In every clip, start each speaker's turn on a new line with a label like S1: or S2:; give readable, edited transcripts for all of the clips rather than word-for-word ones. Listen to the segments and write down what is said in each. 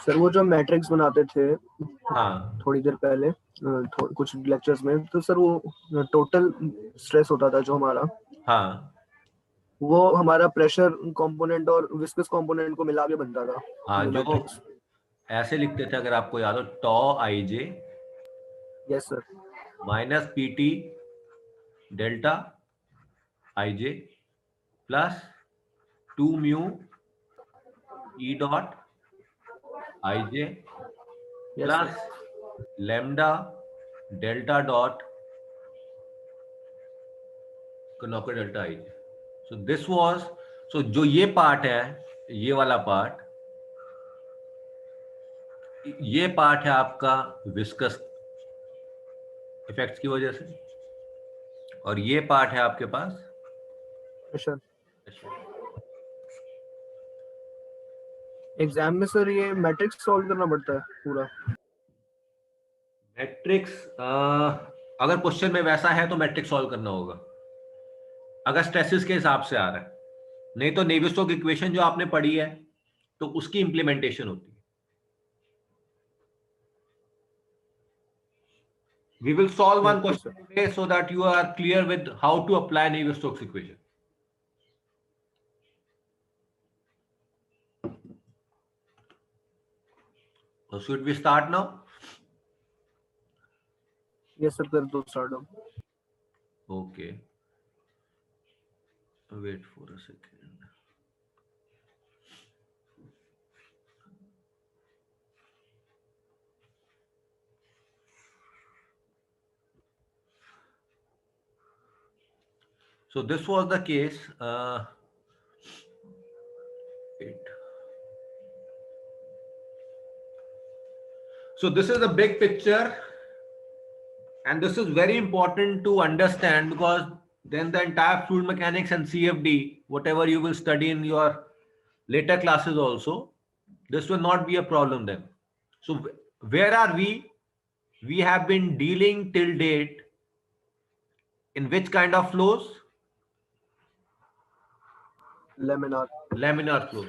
S1: Sir वो जो matrix बनाते थे
S2: हाँ
S1: थोड़ी देर पहले कुछ लेक्चर्स में, तो सर वो टोटल स्ट्रेस होता था जो हमारा,
S2: हाँ
S1: वो हमारा प्रेशर कंपोनेंट और विस्कस कंपोनेंट को मिला के बनता था
S2: हाँ,
S1: वो
S2: जो
S1: मैट्रिक्स।
S2: ऐसे लिखते थे, अगर आपको याद हो, tau I J
S1: yes sir.
S2: Minus P T delta I J plus 2 mu E dot I J
S1: yes
S2: plus
S1: sir.
S2: Lambda delta dot नौकर delta I J. So this was, so जो ये पार्ट है, ये वाला part, ये part है आपका viscous effects की वजह से, और ये पार्ट है आपके पास
S1: प्रेशर।
S2: pressure।
S1: एग्जाम में सर ये मैट्रिक्स सॉल्व करना पड़ता है पूरा?
S2: मैट्रिक्स, अगर क्वेश्चन में वैसा है तो मैट्रिक्स सॉल्व करना होगा, अगर स्ट्रेसेस के हिसाब से आ रहा है। नहीं तो नेवियर-स्टोक्स इक्वेशन जो आपने पढ़ी है तो उसकी इंप्लीमेंटेशन होती है। We will solve one
S1: okay
S2: question
S1: sir.
S2: today so that you are clear with how to apply Navier-Stokes equation. So should we start now?
S1: Yes sir, कर दो start.
S2: Okay. Wait for a second. So this was the case. Wait. So this is the big picture, and this is very important to understand, because then the entire fluid mechanics and CFD, whatever you will study in your later classes also, this will not be a problem then. So where are we? We have been dealing till date in which kind of flows?
S1: Laminar.
S2: Laminar flows.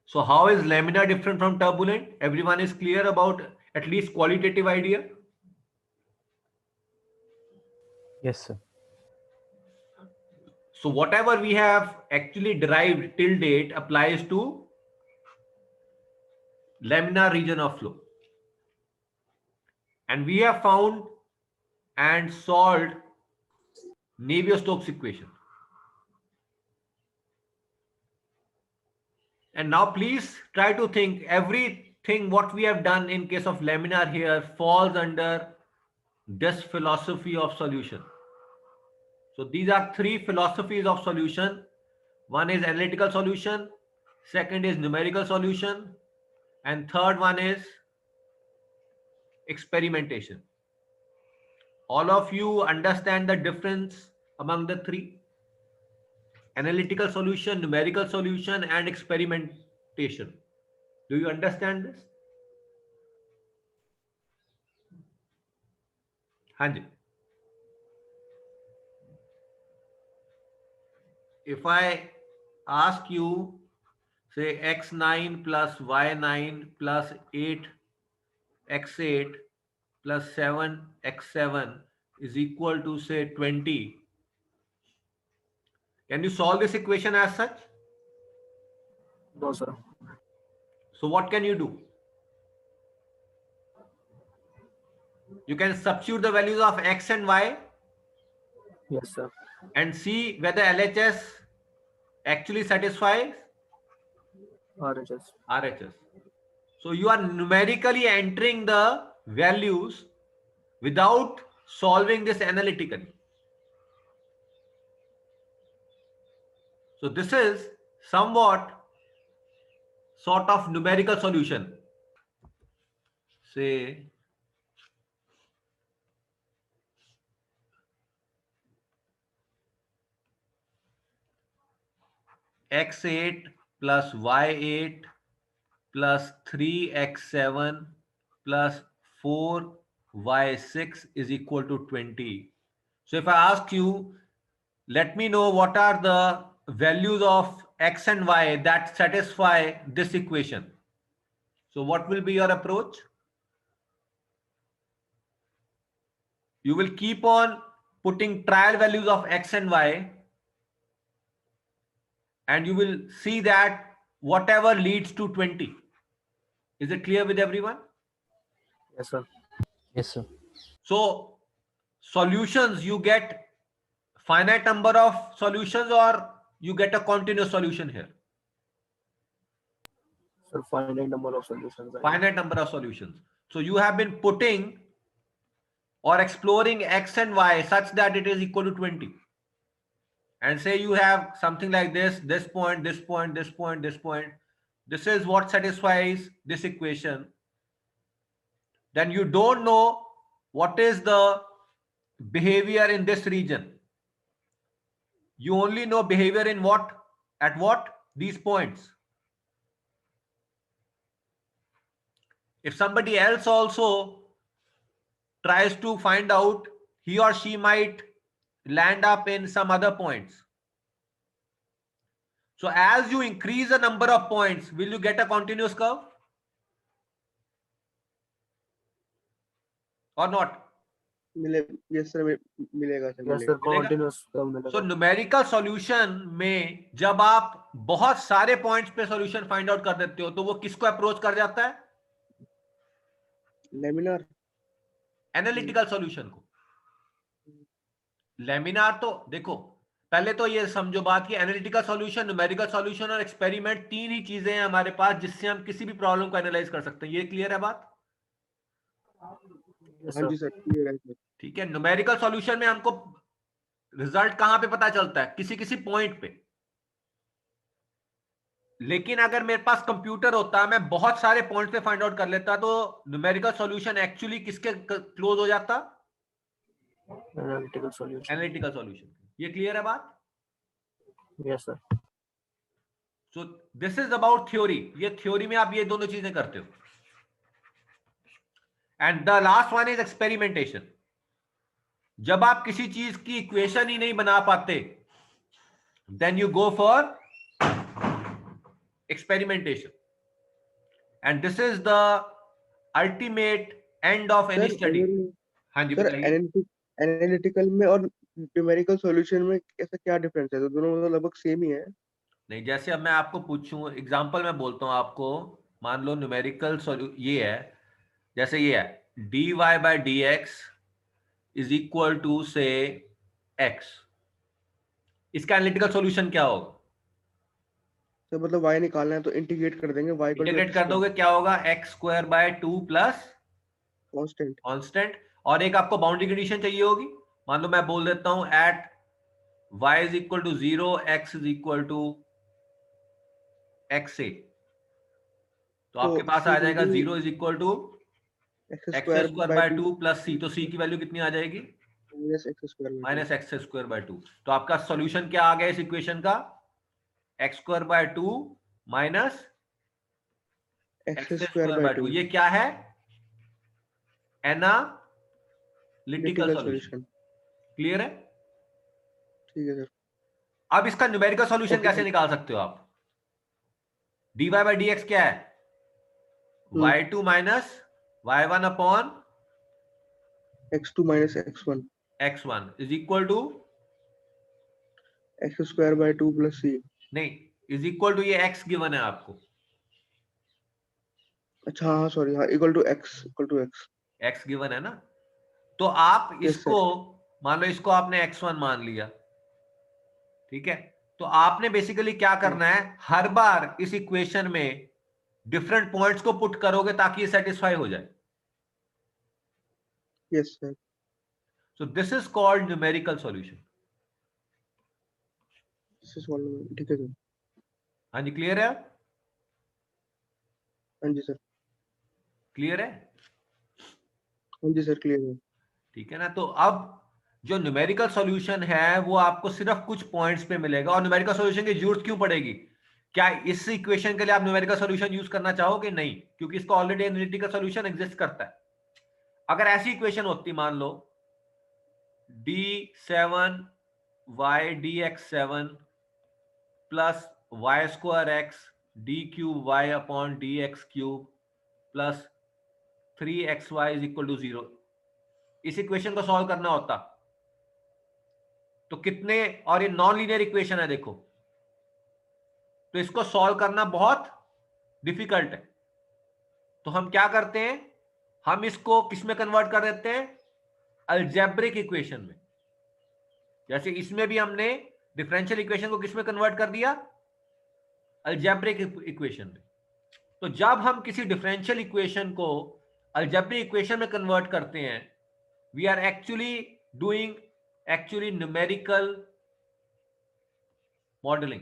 S2: So how is laminar different from turbulent? Everyone is clear about at least qualitative idea?
S3: Yes, sir.
S2: So whatever we have actually derived till date applies to laminar region of flow. And we have found and solved Navier-Stokes equation. And now please try to think, everything what we have done in case of laminar here falls under this philosophy of solution. So these are three philosophies of solution. One is analytical solution, second is numerical solution, and third one is experimentation. All of you understand the difference among the three? Analytical solution, numerical solution, and experimentation. Do you understand this? Hanji. If I ask you, say x9 plus y9 plus 8x8 plus 7x7 is equal to, say, 20. Can you solve this equation as such?
S1: No sir.
S2: So what can you do? You can substitute the values of x and y
S1: yes sir.
S2: and see whether LHS actually satisfies
S1: RHS.
S2: RHS. So you are numerically entering the values without solving this analytically. So this is somewhat sort of numerical solution. Say x8 plus y8 plus 3x7 plus 4y6 is equal to 20. So if I ask you, let me know what are the values of x and y that satisfy this equation. So what will be your approach? You will keep on putting trial values of x and y, and you will see that whatever leads to 20. Is it clear with everyone?
S1: Yes, sir.
S3: Yes, sir.
S2: So solutions, you get finite number of solutions or you get a continuous solution here?
S1: Sir, finite number of solutions.
S2: Finite number of solutions. So you have been putting or exploring x and y such that it is equal to 20. And say you have something like this point, this point, this point, this point. This is what satisfies this equation. Then you don't know what is the behavior in this region. You only know behavior in what? At what? These points. If somebody else also tries to find out, he or she might land up in some other points. So as you increase the number of points, will you get a continuous curve or not?
S4: Yes sir, मिलेगा sir,
S1: Yes, sir.
S4: मिलेगा।
S1: Continuous curve मिलेगा.
S2: So numerical solution में जब आप बहुत सारे points पे solution find out कर देते हो तो वो किसको अप्रोच कर जाता है?
S4: लेमिनार,
S2: एनालिटिकल सॉल्यूशन को। लेमिनार तो देखो, पहले तो ये समझो बात कि एनालिटिकल सॉल्यूशन, न्यूमेरिकल सॉल्यूशन और एक्सपेरिमेंट, तीन ही चीजें हैं हमारे पास जिससे हम किसी भी प्रॉब्लम को एनालाइज कर सकते हैं। ये क्लियर है बात?
S1: Yes,
S4: हाँ
S1: sir.
S4: जी सर, क्लियर है सर।
S2: ठीक है। न्यूमेरिकल सॉल्यूशन में हमको रिजल्ट कहां पे पता चलता है? किसी किसी पॉइंट पे। लेकिन अगर मेरे पास कंप्यूटर होता, मैं बहुत सारे पॉइंट पे फाइंड आउट कर लेता, तो न्यूमेरिकल सॉल्यूशन एक्चुअली किसके क्लोज हो जाता?
S1: Analytical solution.
S2: Analytical solution. ये क्लियर है बात?
S1: Yes, sir.
S2: So this is about theory. ये थ्योरी में आप ये दोनों चीजें करते हो। And the last one is experimentation. जब आप किसी चीज की इक्वेशन ही नहीं बना पाते, then you go for experimentation, and this is the ultimate end of any study. हाँ जी,
S4: सर
S2: बताइए।
S4: एनालिटिकल में और न्यूमेरिकल सॉल्यूशन में ऐसा क्या डिफरेंस है? तो दोनों मतलब लगभग सेम ही है।
S2: नहीं, जैसे अब मैं आपको पूछूं, एग्जांपल मैं बोलता हूं आपको, मान लो न्यूमेरिकल ये है, जैसे ये है dy by dx is equal to से x। इसका एनालिटिकल सॉल्यूशन क्या होगा?
S4: तो मतलब y निकालना है तो इंटीग्रेट कर देंगे, y
S2: इंटीग्रेट कर दोगे, क्या होगा? x square by 2 plus constant. और एक आपको बाउंड्री कंडीशन चाहिए होगी। मान लो मैं बोल देता हूं at y is equal to 0, x is equal to x से, तो आपके पास आ जाएगा 0 is equal to
S4: x
S2: x
S4: square
S2: square by 2 plus c। तो c की वैल्यू कितनी आ जाएगी? Minus x square by 2। तो आपका सॉल्यूशन क्या आ गया इस इक्वेशन का? x square by 2 minus x square by 2। ये क्या है? Analytical solution. क्लियर है?
S4: ठीक है सर।
S2: अब इसका न्यूमेरिकल सॉल्यूशन कैसे निकाल सकते हो आप? dy by dx क्या है? y2 minus y1 upon
S4: x2 minus x1
S2: x1 is equal to
S4: x square by 2 plus c।
S2: नहीं, इज इक्वल टू, ये x गिवन है आपको,
S4: अच्छा हाँ सॉरी, हाँ equal to x
S2: x given है ना। तो आप
S4: Yes,
S2: इसको मान लो, इसको आपने x1 मान लिया, ठीक है। तो आपने बेसिकली क्या करना है, हर बार इस इक्वेशन में डिफरेंट पॉइंट्स को पुट करोगे ताकि ये सेटिस्फाई हो जाए।
S4: Yes sir.
S2: So this is called numerical solution.
S4: ठीक है सर।
S2: हाँ जी, क्लियर है?
S4: हाँ जी सर।
S2: क्लियर है?
S4: हाँ जी सर, क्लियर है।
S2: ठीक है ना। तो अब जो न्यूमेरिकल सॉल्यूशन है वो आपको सिर्फ कुछ पॉइंट्स पे मिलेगा। और न्यूमेरिकल सॉल्यूशन की जरूरत क्यों पड़ेगी? क्या इस इक्वेशन के लिए आप न्यूमेरिकल सॉल्यूशन यूज करना चाहोगे? नहीं, क्योंकि इसका ऑलरेडी एनालिटिकल सॉल्यूशन एग्जिस्ट करता है। अगर ऐसी इक्वेशन होती, मान लो d7y dx7 plus y square x d cube y upon dx cube plus 3xy is equal to 0, इस इक्वेशन को सॉल्व करना होता तो कितने, और ये नॉन लीनियर इक्वेशन है देखो, तो इसको सॉल्व करना बहुत डिफिकल्ट है। तो हम क्या करते हैं, हम इसको किस में कन्वर्ट कर देते हैं, अलजेब्रिक इक्वेशन में। जैसे इसमें भी हमने डिफरेंशियल इक्वेशन को किस में कन्वर्ट कर दिया, अलजेब्रिक इक्वेशन में। तो जब हम किसी डिफरेंशियल इक्वेशन को अलजेब्रिक इक्वेशन में कन्वर्ट करते हैं, we are actually doing numerical modelling,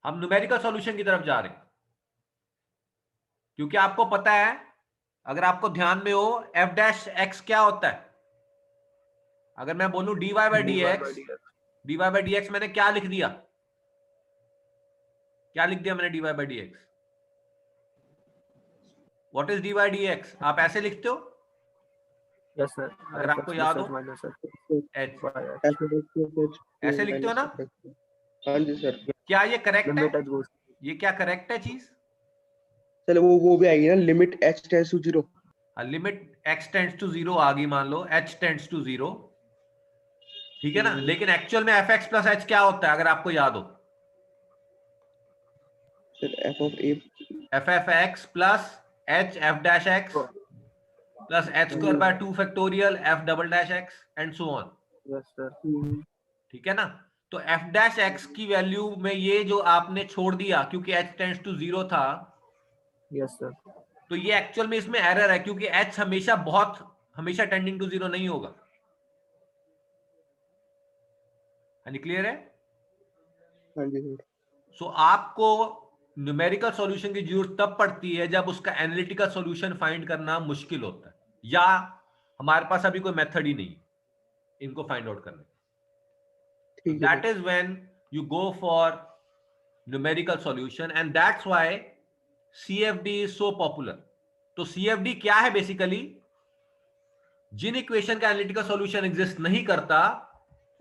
S2: हम न्यूमेरिकल सॉल्यूशन की तरफ जा रहे हैं। क्योंकि आपको पता है, अगर आपको ध्यान में हो, एफ डैश एक्स क्या होता है। अगर मैं बोलूं dy बाई डी एक्स, मैंने क्या लिख दिया, मैंने dy by d x. What is dy D x, आप ऐसे लिखते हो,
S1: यस सर,
S2: अगर आपको याद हो, h, ऐसे लिखते हो ना।
S4: हाँ जी सर।
S2: क्या ये करेक्ट है,
S1: लिमिट एच गोस,
S2: ये क्या करेक्ट है चीज,
S4: चलो वो भी आएगी ना, limit h tends to 0।
S2: Limit x tends to 0 आ गई, मान लो h टेंड्स टू 0, ठीक है ना। लेकिन एक्चुअल में fx प्लस h क्या होता है, अगर आपको याद हो,
S4: f
S2: f x plus h f dash x plus h square by 2 factorial f double dash x and so on,
S1: yes sir,
S2: ठीक है ना। तो f डैश x की वैल्यू में ये जो आपने छोड़ दिया, क्योंकि h टेंड्स टू 0 था,
S1: यस सर,
S2: तो ये एक्चुअल में इसमें एरर है, क्योंकि h हमेशा टेंडिंग टू 0 नहीं होगा। क्लियर है।
S4: हाँ जी सर।
S2: सो आपको न्यूमेरिकल सॉल्यूशन की जरूरत तब पड़ती है जब उसका एनालिटिकल सॉल्यूशन फाइंड करना मुश्किल होता है, या हमारे पास अभी कोई मेथड ही नहीं है इनको फाइंड आउट करने। That is when you go for numerical solution, and that's why CFD is so popular. तो CFD क्या है, बेसिकली जिन इक्वेशन का एनालिटिकल सॉल्यूशन एग्जिस्ट नहीं करता,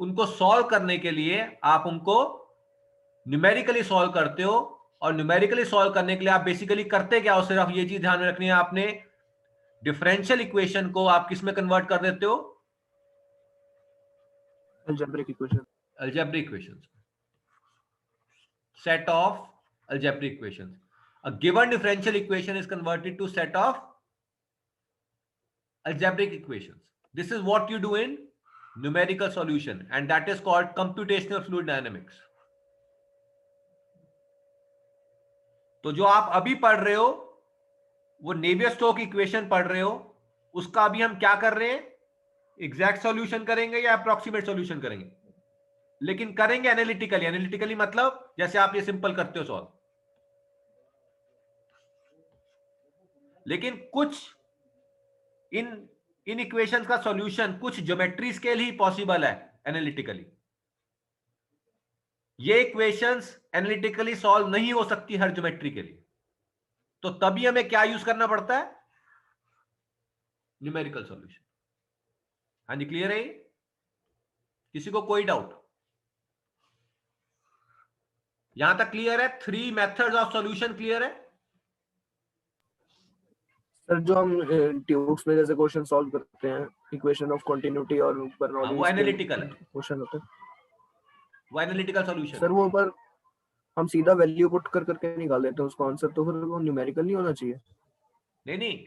S2: उनको सॉल्व करने के लिए आप उनको न्यूमेरिकली सॉल्व करते हो। और न्यूमेरिकली सॉल्व करने के लिए आप बेसिकली करते क्या हो, सिर्फ ये चीज ध्यान में रखनी है आपने, डिफरेंशियल इक्वेशन को आप किस में कन्वर्ट कर देते हो,
S1: algebraic equation,
S2: algebraic equations, set of algebraic equations. A given differential equation is converted to set of algebraic equations. This is what you do in numerical solution, and that is called computational fluid dynamics. तो जो आप अभी पढ़ रहे हो, वो Navier-Stokes equation पढ़ रहे हो, उसका अभी हम क्या कर रहे हैं, एग्जैक्ट सॉल्यूशन करेंगे या अप्रोक्सीमेट सॉल्यूशन करेंगे, लेकिन करेंगे एनालिटिकली। एनालिटिकली मतलब जैसे आप ये सिंपल करते हो सॉल्व, लेकिन कुछ इन इक्वेशंस का सॉल्यूशन कुछ ज्योमेट्री स्केल ही पॉसिबल है एनालिटिकली। ये इक्वेशंस एनालिटिकली सॉल्व नहीं हो सकती हर ज्योमेट्री के लिए, तो तभी हमें क्या यूज करना पड़ता है, न्यूमेरिकल सॉल्यूशन। हाँ जी, क्लियर है? किसी को कोई डाउट? यहां तक क्लियर है? 3 मेथड्स ऑफ सॉल्यूशन क्लियर है?
S1: सर जो हम ट्यूब्स में जैसे क्वेश्चन सॉल्व करते हैं, इक्वेशन ऑफ कंटिन्यूटी और बर्नौली
S2: वो एनालिटिकल है,
S1: क्वेश्चन होता है
S2: वो एनालिटिकल सॉल्यूशन
S1: सर। वो पर हम सीधा वैल्यू पुट कर करके निकाल लेते हैं उसका आंसर, तो फिर वो न्यूमेरिकल नहीं होना चाहिए?
S2: नहीं,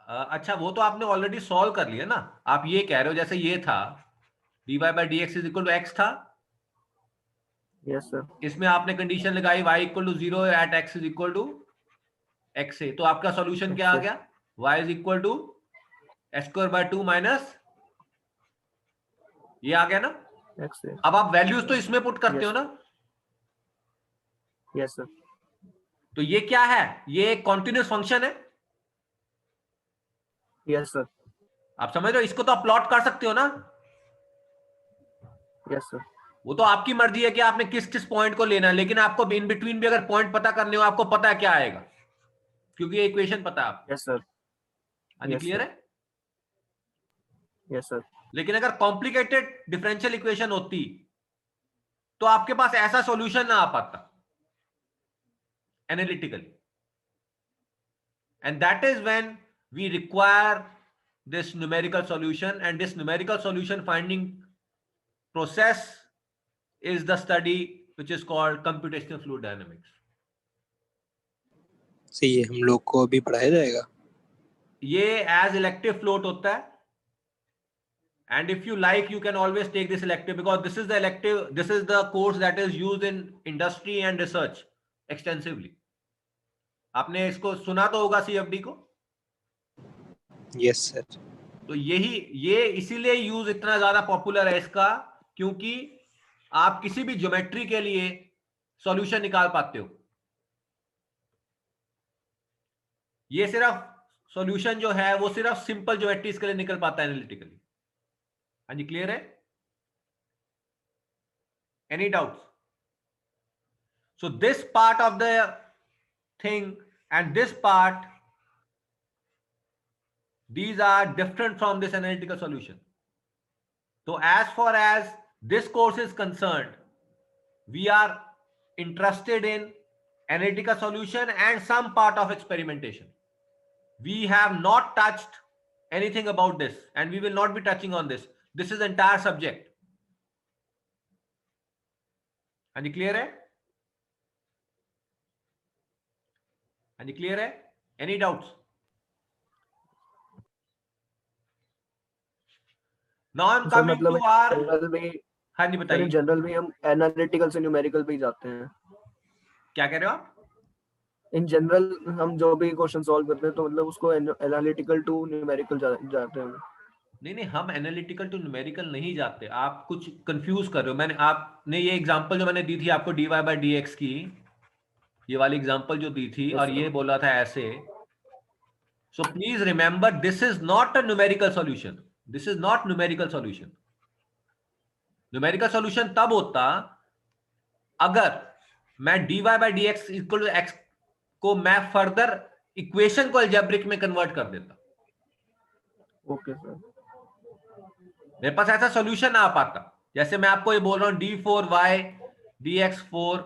S2: अच्छा वो तो आपने ऑलरेडी सॉल्व कर लिया ना। आप ये कह रहे हो जैसे ये था dy by d x is equal to x था,
S1: यस सर,
S2: इसमें आपने कंडीशन लगाई y equal to 0 at x is equal to x से, तो आपका सॉल्यूशन क्या आ गया, y is equal to x square by 2 minus ये आ गया ना
S1: एक्स से।
S2: अब आप वैल्यूज तो इसमें पुट करते हो ना।
S1: यस सर,
S2: तो ये क्या है, ये एक कॉन्टिन्यूस फंक्शन है।
S1: यस सर,
S2: आप समझ रहे हो, इसको तो आप प्लॉट कर सकते हो ना।
S1: यस सर,
S2: वो तो आपकी मर्जी है कि आपने किस किस पॉइंट को लेना है, लेकिन आपको इन बिटवीन भी अगर पॉइंट पता करने हो, आपको पता है क्या आएगा, क्योंकि ये इक्वेशन पता है आपको।
S1: यस सर,
S2: क्लियर है?
S1: Yes sir.
S2: लेकिन अगर कॉम्प्लिकेटेड डिफरेंशियल इक्वेशन होती तो आपके पास ऐसा सॉल्यूशन ना आ पाता analytically. and that is when we require this numerical solution, and this numerical solution finding process is the study which is called computational fluid dynamics.
S5: सही है, हम लोग को अभी पढ़ाया जाएगा?
S2: ये as elective float होता है, and if you like you can always take this elective, because this is the elective, this is the course that is used in industry and research extensively. आपने इसको सुना तो होगा CFD को?
S5: Yes sir.
S2: तो ये इसीलिए यूज इतना ज्यादा पॉपुलर है इसका, क्योंकि आप किसी भी ज्योमेट्री के लिए सॉल्यूशन निकाल पाते हो। ये सिर्फ सॉल्यूशन जो है वो सिर्फ सिंपल ज्योमेट्रीज के लिए निकल पाता है एनालिटिकली। हाँ जी, क्लियर है? Any doubts? So this part of the thing and this part, these are different from this analytical solution. So as far as this course is concerned, we are interested in analytical solution and some part of experimentation. We have not touched anything about this, and we will not be touching on this. This is the entire subject. हाँ जी, clear है? हाँ जी, clear है? Any doubts? Now I'm coming to our,
S1: general में,
S2: हाँ जी बताइए,
S1: general में हम analytical से न्यूमेरिकल पे ही जाते हैं।
S2: क्या कह रहे हो आप?
S1: इन जनरल हम जो भी क्वेश्चन सॉल्व करते हैं तो मतलब उसको एनालिटिकल टू न्यूमेरिकल जाते हैं।
S2: नहीं, हम एनालिटिकल टू न्यूमेरिकल नहीं जाते, आप कुछ कंफ्यूज कर रहे हो। आपने ये एग्जांपल जो मैंने दी थी आपको dy by dx की, ये वाली एग्जांपल जो दी थी, और ये बोला था ऐसे, so please remember this is not a numerical solution, this is not numerical solution. Numerical solution तब होता अगर मैं dy by dx equal to x को मैं फर्दर इक्वेशन को अलजेब्रिक में कन्वर्ट कर देता।
S1: Okay sir.
S2: मेरे पास ऐसा सॉल्यूशन ना आ पाता। जैसे मैं आपको ये बोल रहा हूं d4y dx4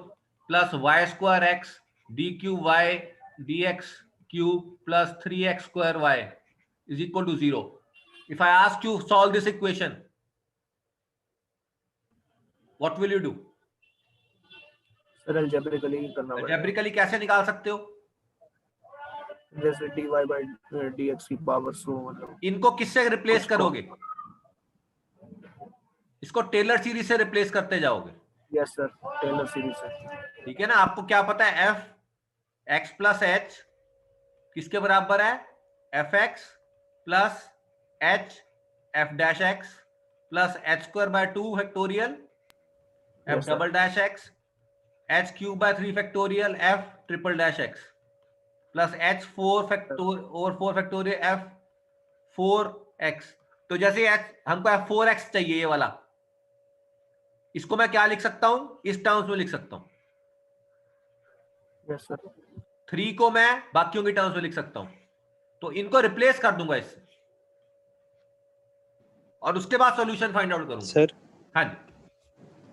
S2: plus y square x dqy dx cube plus 3x square y is equal to 0। If I ask you solve this equation, what will you do?
S1: Sir algebraically करना पड़ेगा।
S2: अलजेब्रिकली कैसे निकाल सकते हो?
S1: जैसे dy by dx की power 100, मतलब
S2: इनको किससे रिप्लेस करोगे? इसको टेलर सीरीज से रिप्लेस करते जाओगे।
S1: यस सर, टेलर सीरीज से।
S2: ठीक है ना? आपको क्या पता है f x प्लस h किसके बराबर है? F x plus h f dash x plus h square by 2 factorial f double dash x h cube by 3 factorial f triple dash x plus h 4 factorial f 4x। तो जैसे हमको f4x चाहिए, ये वाला, इसको मैं क्या लिख सकता हूं? इस टर्म्स में लिख सकता हूं।
S1: Yes sir.
S2: 3 को मैं बाकियों की टर्म्स में लिख सकता हूं, तो इनको रिप्लेस कर दूंगा इससे, और उसके बाद सॉल्यूशन फाइंड आउट करूंगा।
S5: सर
S2: हाँ जी,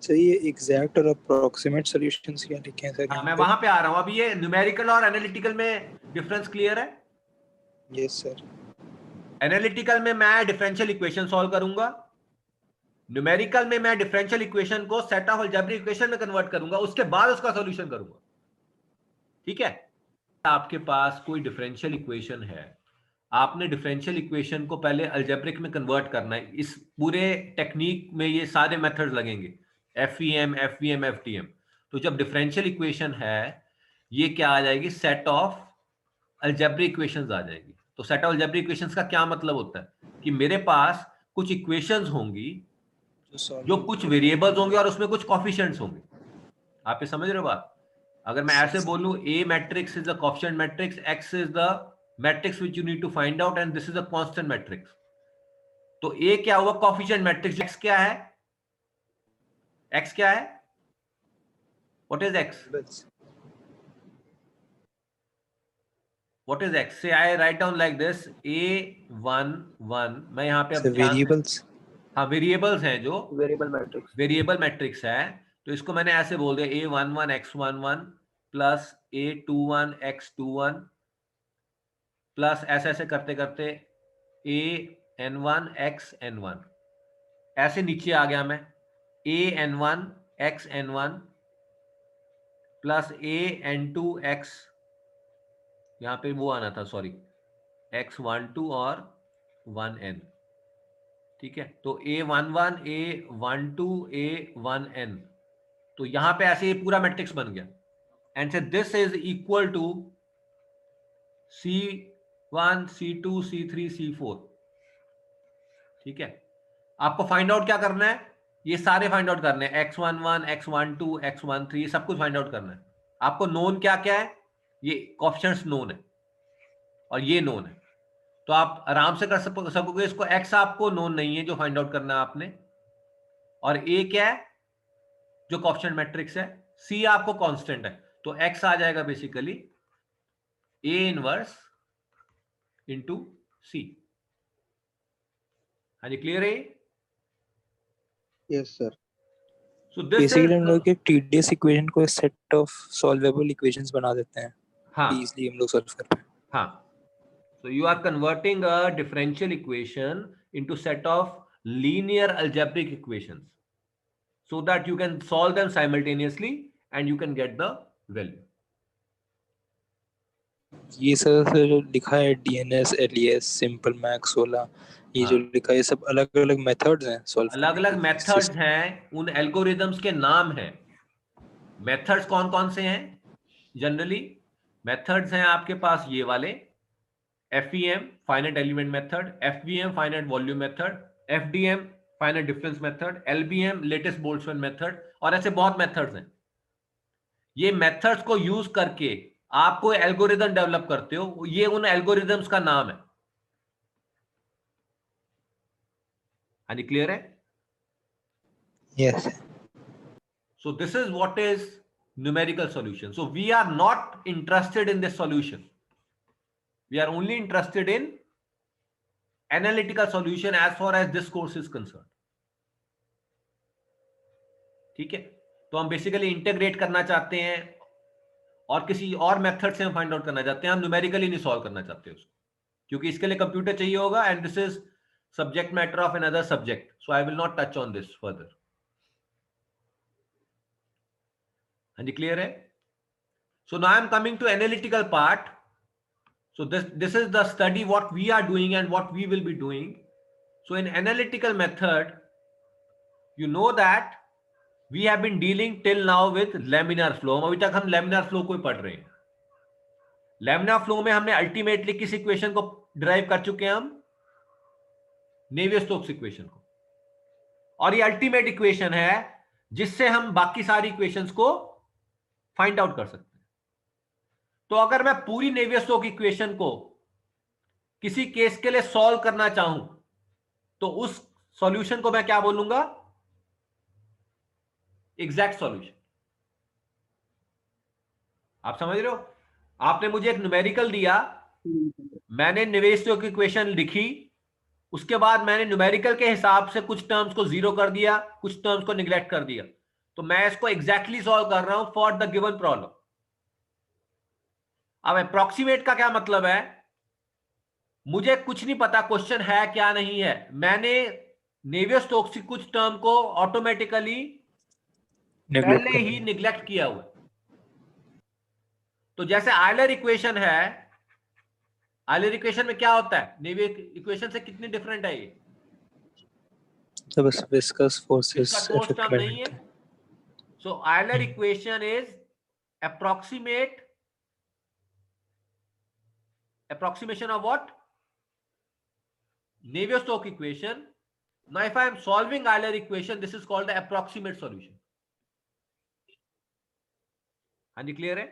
S5: चाहिए एग्जैक्ट और अप्रोक्सीमेट सॉल्यूशंस क्या लिखे हैं सर?
S2: हाँ, मैं वहां पे आ रहा हूं। अभी ये न्यूमेरिकल और एनालिटिकल में डिफरेंस क्लियर है?
S5: Yes sir.
S2: एनालिटिकल में मैं डिफरेंशियल इक्वेशन सॉल्व करूंगा, न्यूमेरिकल में मैं डिफरेंशियल इक्वेशन को सेट ऑफ अलजेब्रिक इक्वेशन में कन्वर्ट करूंगा, उसके बाद उसका सॉल्यूशन करूंगा। ठीक है? आपके पास कोई डिफरेंशियल इक्वेशन है, आपने डिफरेंशियल इक्वेशन को पहले अलजेब्रिक में कन्वर्ट करना है। इस पूरे टेक्निक में ये सारे मेथड्स लगेंगे, FEM, FVM, FTM। तो जब डिफरेंशियल इक्वेशन है, ये क्या आ जाएगी? सेट ऑफ अलजेब्रिक इक्वेशंस आ जाएगी। तो सेट ऑफ अलजेब्रिक इक्वेशंस का क्या मतलब होता है कि मेरे पास कुछ इक्वेशंस होंगी जो कुछ वेरिएबल्स होंगे और उसमें कुछ कोफिशिएंट्स होंगे। आप ये समझ रहे हो बात? अगर मैं ऐसे बोलूं A matrix is the coefficient matrix, X is the matrix which you need to find out, and this is a constant matrix. तो A क्या हुआ? Coefficient matrix. X क्या है? X क्या है? What is X? What is X? Say I write down like this, A11। मैं यहाँ पे
S5: वेरिएबल्स,
S2: हाँ वेरिएबल्स हैं जो
S1: वेरिएबल
S2: मैट्रिक्स है, तो इसको मैंने ऐसे बोल दिया A11 X11 plus A21 X21 plus ऐसे ऐसे करते करते A N one X N one, ऐसे नीचे आ गया मैं, A N one X N one plus A N two X, यहां पे वो आना था सॉरी, एक्स वन टू और वन एन, ठीक है। तो A one one A one two A one N, तो यहां पे ऐसे ये पूरा मैट्रिक्स बन गया, एंड से this is equal to C1 C2 C3 C4, ठीक है। आपको फाइंड आउट क्या करना है, ये सारे फाइंड आउट करने हैं, x11 x12 x13, ये सब कुछ फाइंड आउट करना है। आपको नोन क्या क्या है, ये कोएफिशिएंट्स नोन है और ये नोन है, तो आप आराम से कर सकोगे इसको। x आपको नोन नहीं है जो फाइंड आउट करना है आपने, और a क्या है जो कोएफिशिएंट मैट्रिक्स है, c आपको कांस्टेंट है, तो x आ जाएगा basically a inverse into c। हाँ जी, क्लियर है?
S4: Yes sir.
S2: So this
S5: basically हम
S2: is
S5: लोग एक TDS इक्वेशन को सेट ऑफ सॉल्वेबल इक्वेशंस बना देते हैं,
S2: हाँ
S5: इजीली हम लोग सॉल्व कर पाए।
S2: हाँ, so you are converting a differential equation into set of linear algebraic equations so that you can solve them simultaneously and you can get the value.
S5: ये सर जो लिखा है DNS LES सिंपल मैक्स 16, ये जो लिखा है ये सब अलग अलग मेथड्स हैं सॉल्व करने
S2: अलग अलग
S5: के।
S2: मेथड्स हैं, उन एल्गोरिदम्स के नाम हैं। मेथड्स कौन कौन से हैं? जनरली मेथड्स हैं आपके पास ये वाले, FEM finite element method, FVM finite volume method, FDM finite difference method, LBM latest Boltzmann method, और ऐसे बहुत मेथड्स हैं। ये मेथड्स को यूज करके आप कोई एल्गोरिदम डेवलप करते हो, ये उन एल्गोरिदम्स का नाम है। हाँ जी, क्लियर है?
S5: Yes.
S2: So this is what is numerical solution. So we are not interested in this solution. We are only interested in analytical solution as far as this course is concerned. ठीक है, तो हम basically integrate करना चाहते हैं और किसी और मेथड से हम फाइंड आउट करना चाहते हैं, हम न्यूमेरिकली नहीं सॉल्व करना चाहते उसको, क्योंकि इसके लिए कंप्यूटर चाहिए होगा, and this is subject matter of another subject, so I will not touch on this further. हाँ जी, क्लियर है? So now I am coming to analytical part. So this is the study what we are doing and what we will be doing. So in analytical method, you know that we have been dealing till now with laminar flow. अभी तक हम laminar flow को ही पढ़ रहे हैं। laminar flow में हमने ultimately किस इक्वेशन को डिराइव कर चुके हैं हम? नेवियर-स्टोक्स इक्वेशन को, और ये अल्टीमेट इक्वेशन है जिससे हम बाकी सारी इक्वेशंस को फाइंड आउट कर सकते हैं। तो अगर मैं पूरी नेवियर-स्टोक्स इक्वेशन को किसी केस के लिए सॉल्व करना चाहूं, तो उस सॉल्यूशन को मैं क्या बोलूंगा? Exact solution. आप समझ रहे हो? आपने मुझे एक न्यूमेरिकल दिया, मैंने नेवियर-स्टोक्स इक्वेशन लिखी, उसके बाद मैंने न्यूमेरिकल के हिसाब से कुछ टर्म्स को जीरो कर दिया, कुछ टर्म्स को निग्लेक्ट कर दिया, तो मैं इसको एग्जैक्टली सॉल्व कर रहा हूं फॉर द गिवन प्रॉब्लम। अब अप्रॉक्सीमेट का क्या मतलब है? मुझे कुछ नहीं पता क्वेश्चन है क्या नहीं है, मैंने नेवियर-स्टोक्स की कुछ टर्म को ऑटोमेटिकली पहले ही निग्लेक्ट किया हुआ। तो जैसे आयलर इक्वेशन है, आयलर इक्वेशन में क्या होता है? नेवियर इक्वेशन से कितनी डिफरेंट है ये?
S5: तो बस विस्कस फोर्सेस
S2: इसका ठोस टर्म नहीं है। So Euler equation is approximation of what? Navier-Stokes equation. Now if I am solving Euler equation, this is called the approximate solution. हाँ जी, क्लियर है?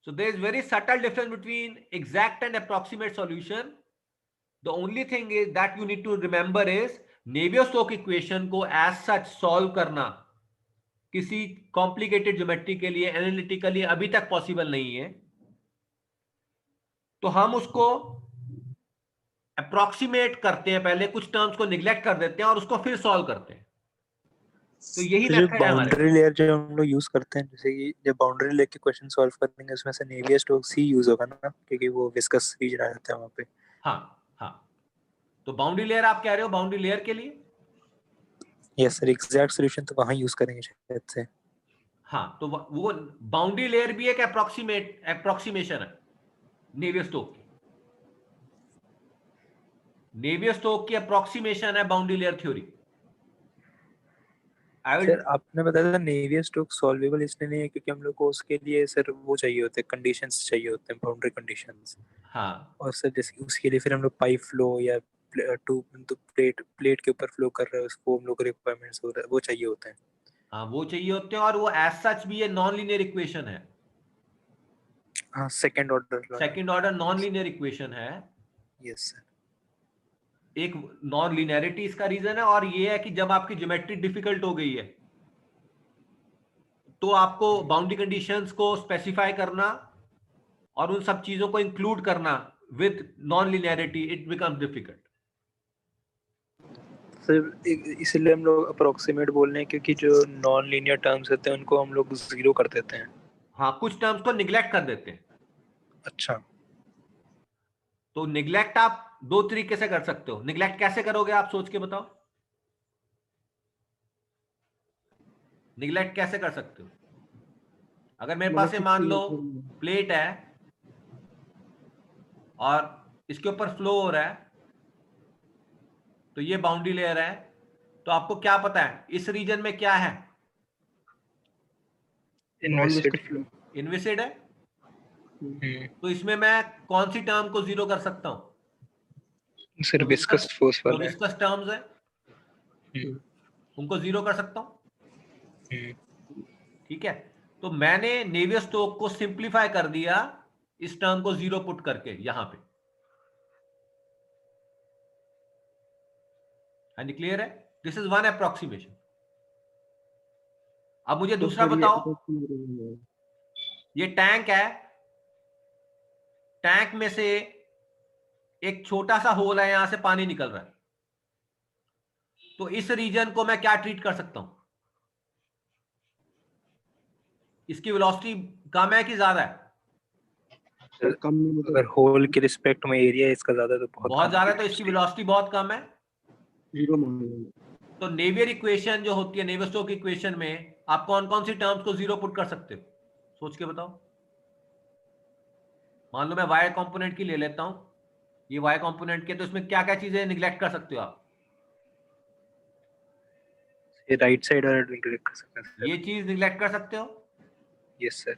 S2: So there is very subtle difference between exact and approximate solution. The only thing is that you need to remember is Navier-Stokes equation को as such solve करना किसी complicated geometry के लिए analytically अभी तक पॉसिबल नहीं है, तो हम उसको अप्रॉक्सीमेट करते हैं, पहले कुछ टर्म्स को निग्लेक्ट कर देते हैं और उसको फिर सॉल्व करते हैं। तो यही
S5: जो
S2: मेथड है हमारे
S5: बाउंड्री लेयर जो हम लोग यूज करते हैं, जैसे कि जब बाउंड्री लेयर के क्वेश्चन सॉल्व करेंगे उसमें से नेवियर-स्टोक्स ही यूज होगा ना, क्योंकि वो विस्कस रीजन आ जाता है वहां पे।
S2: हाँ हाँ। तो बाउंड्री लेयर आप कह रहे हो बाउंड्री लेयर के लिए?
S5: यस सर, एग्जैक्ट सॉल्यूशन तो वहां यूज करेंगे शायद से।
S2: हाँ, तो वो बाउंड्री लेयर भी एक अप्रोक्सीमेशन है नेवियर स्टोक की। नेवियर स्टोक की अप्रोक्सीमेशन है बाउंड्री लेयर थ्योरी।
S5: सर आपने बताया था नेवियर स्टोक सॉल्वेबल इसलिए नहीं है क्योंकि हम लोग को उसके लिए सर वो चाहिए होते हैं, कंडीशंस चाहिए होते हैं, बाउंड्री कंडीशंस।
S2: हाँ,
S5: और सर जैसे उसके लिए फिर हम लोग पाइप फ्लो या टू तो प्लेट के ऊपर फ्लो कर रहे हैं, उसको हम लोग को रिक्वायरमेंट्स हो रहा है, वो चाहिए होते हैं।
S2: हाँ वो चाहिए होते हैं, और वो एज सच भी ये नॉन लीनियर इक्वेशन है।
S5: हाँ, second order.
S2: Second order non linear equation है।
S5: Yes sir.
S2: एक नॉन लीनियरिटी इसका रीजन है, और ये है कि जब आपकी ज्योमेट्री डिफिकल्ट हो गई है तो आपको बाउंड्री कंडीशंस को स्पेसिफाई करना और उन सब चीजों को इंक्लूड करना with non linearity, it becomes difficult.
S5: Sir इसलिए हम लोग अप्रोक्सीमेट बोल रहे हैं क्योंकि जो नॉन लीनियर टर्म्स होते हैं उनको हम लोग जीरो कर देते हैं।
S2: हाँ, कुछ टर्म्स को निग्लेक्ट कर देते हैं।
S5: अच्छा।
S2: तो निग्लेक्ट आप दो तरीके से कर सकते हो। निग्लेक्ट कैसे करोगे आप सोच के बताओ, निग्लेक्ट कैसे कर सकते हो? अगर मेरे पास
S4: मतलब
S2: मान लो
S4: कुछ
S2: प्लेट है और इसके ऊपर फ्लो हो रहा है, तो ये बाउंड्री लेयर है, तो आपको क्या पता है इस रीजन में क्या है?
S5: Inviscid flow.
S2: इनविसिड है। तो इसमें मैं कौन सी टर्म को जीरो कर सकता हूं?
S5: सर विस्कस फोर्स
S2: जो
S5: वाला है।
S2: विस्कस टर्म्स है उनको जीरो कर सकता हूं। ठीक है, तो मैंने नेवियर स्टोक को सिंप्लीफाई कर दिया इस टर्म को जीरो पुट करके यहां पे। हाँ जी, क्लियर है? This is one approximation. अब मुझे
S4: तो
S2: दूसरा
S4: सर
S2: बताओ, ये टैंक है, टैंक में से एक छोटा सा होल है, यहां से पानी निकल रहा है, तो इस रीजन को मैं क्या ट्रीट कर सकता हूं? इसकी वेलोसिटी कम है कि ज्यादा है?
S4: कम नहीं मतलब
S5: अगर होल के रिस्पेक्ट में एरिया इसका ज्यादा तो
S2: बहुत ज्यादा है, तो इसकी वेलोसिटी बहुत कम है।
S4: जीरो मान लो।
S2: तो नेवियर इक्वेशन जो होती है, नेवियर स्टोक इक्वेशन में आप कौन कौन सी टर्म्स को जीरो पुट कर सकते हो? सोच के बताओ। मान लो मैं वाई कंपोनेंट की ले लेता हूं, ये वाई कंपोनेंट के, तो इसमें क्या क्या चीजें निगलेक्ट कर सकते हो आप?
S5: ये राइट साइड वाला निगलेक्ट कर सकते हैं
S2: ये चीज निगलेक्ट कर सकते हो,
S5: यस सर।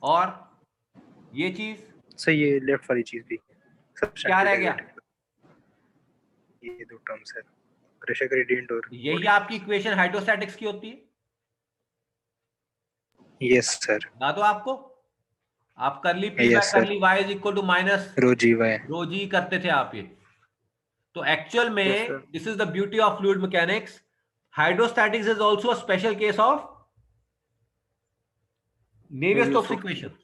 S2: और ये चीज
S5: सर ये लेफ्ट वाली चीज भी
S2: क्या रह गया?
S5: ये दो टर्म्स है, प्रेशर ग्रेडियंट और
S2: यही आपकी इक्वेशन हाइड्रोस्टैटिक्स की होती है।
S5: Yes sir.
S2: ना तो आपको, आप curly P by
S5: Yes, sir.
S2: Curly Y is equal to minus
S5: rho G Y.
S2: Rho G करते थे आप ये। तो एक्चुअल
S5: Yes,
S2: में
S5: sir.
S2: This is the beauty of fluid mechanics, hydrostatics is also a special case of Navier-Stokes equation,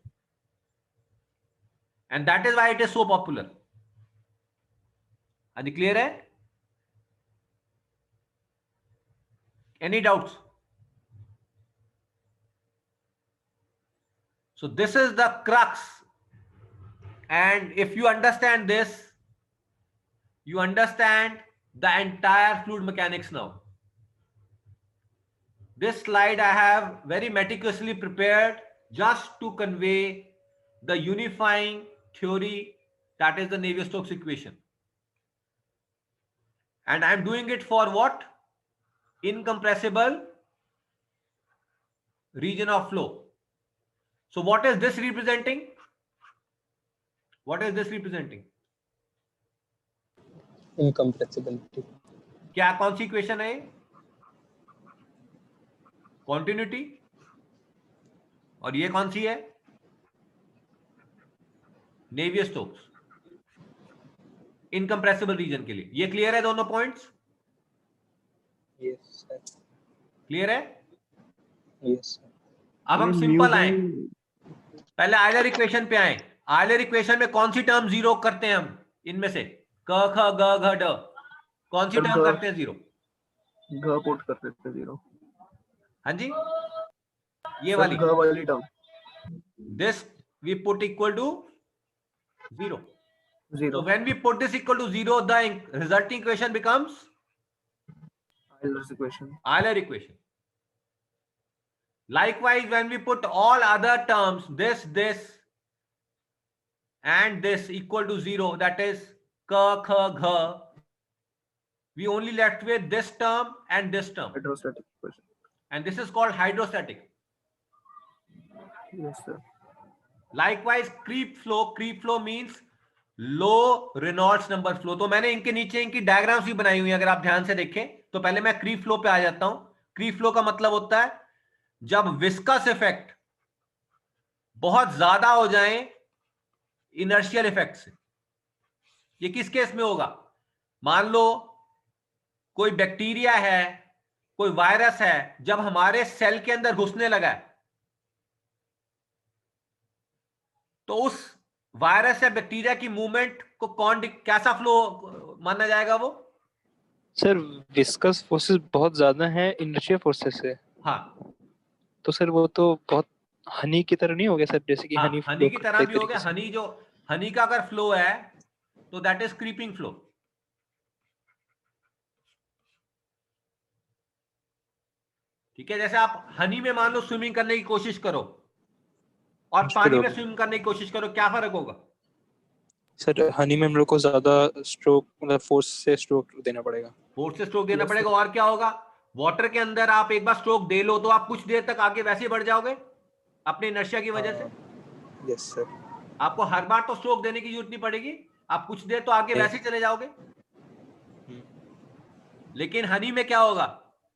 S2: and that is why it is so popular. Are you clear है? Any doubts? So this is the crux, and if you understand this, you understand the entire fluid mechanics now. This slide I have very meticulously prepared just to convey the unifying theory, that is the Navier-Stokes equation. And I am doing it for what? Incompressible region of flow. So what is this representing? What is this representing?
S5: Incompressibility.
S2: क्या कौन सी equation है? Continuity. और ये कौन सी है? Navier-Stokes incompressible reason के लिए। ये क्लियर है दोनों पॉइंट्स?
S5: Yes sir.
S2: क्लियर है?
S5: Yes sir.
S2: अब हम सिंपल आए, पहले आयलर इक्वेशन पे आए। आयलर इक्वेशन में कौन सी टर्म जीरो करते हैं हम? इनमें से क ख ग घ ड कौन सी टर्म करते हैं जीरो?
S1: घ पुट कर देते 0।
S2: हाँ जी, ये
S1: सर
S2: वाली
S1: घ वाली term
S2: this we put equal to 0.
S1: 0
S2: So when we put this equal to 0, the resulting equation becomes
S1: Euler's equation.
S2: Euler equation. Likewise, when we put all other terms, this and this equal to 0, that is ka, kha, gha, we only left with this term and this term,
S1: Hydrostatic equation.
S2: and this is called hydrostatic.
S1: Yes sir.
S2: Likewise, creep flow means low Reynolds number flow. तो मैंने इनके नीचे इनकी diagrams भी बनाई हुई है, अगर आप ध्यान से देखें तो। पहले मैं क्रीप फ्लो पे आ जाता हूं। क्रीप फ्लो का मतलब होता है जब विस्कस इफेक्ट बहुत ज्यादा हो जाए इनर्शियल इफेक्ट से। ये किस केस में होगा? मान लो कोई बैक्टीरिया है, कोई वायरस है, जब हमारे सेल के अंदर घुसने लगा है, तो उस वायरस या बैक्टीरिया की मूवमेंट को कैसा फ्लो माना जाएगा? वो
S5: सर विस्कस फोर्सेस बहुत ज्यादा है इनर्शिया फोर्सेस से।
S2: हाँ,
S5: तो सर वो तो बहुत हनी की तरह नहीं हो गया सर, जैसे कि
S2: हाँ,
S5: हनी
S2: हनी की तरह भी हो
S5: तरीके
S2: गया।
S5: से।
S2: हनी का अगर फ्लो है तो दैट इज क्रीपिंग फ्लो। ठीक है, जैसे आप हनी में मान लो स्विमिंग करने की कोशिश करो और पानी में स्विम करने की कोशिश करो, क्या फर्क होगा?
S5: सर हनी में हम लोग को ज्यादा स्ट्रोक मतलब फोर्स से स्ट्रोक देना पड़ेगा।
S2: फोर्स से स्ट्रोक देना पड़ेगा। और क्या होगा? वाटर के अंदर आप एक बार स्ट्रोक दे लो तो आप कुछ देर तक आगे वैसे ही बढ़ जाओगे अपने इनर्शिया की वजह से।
S5: Yes sir.
S2: आपको हर बार तो स्ट्रोक देने की जरूरत नहीं पड़ेगी, आप कुछ देर तो आगे वैसे ही चले जाओगे। लेकिन हनी में क्या होगा?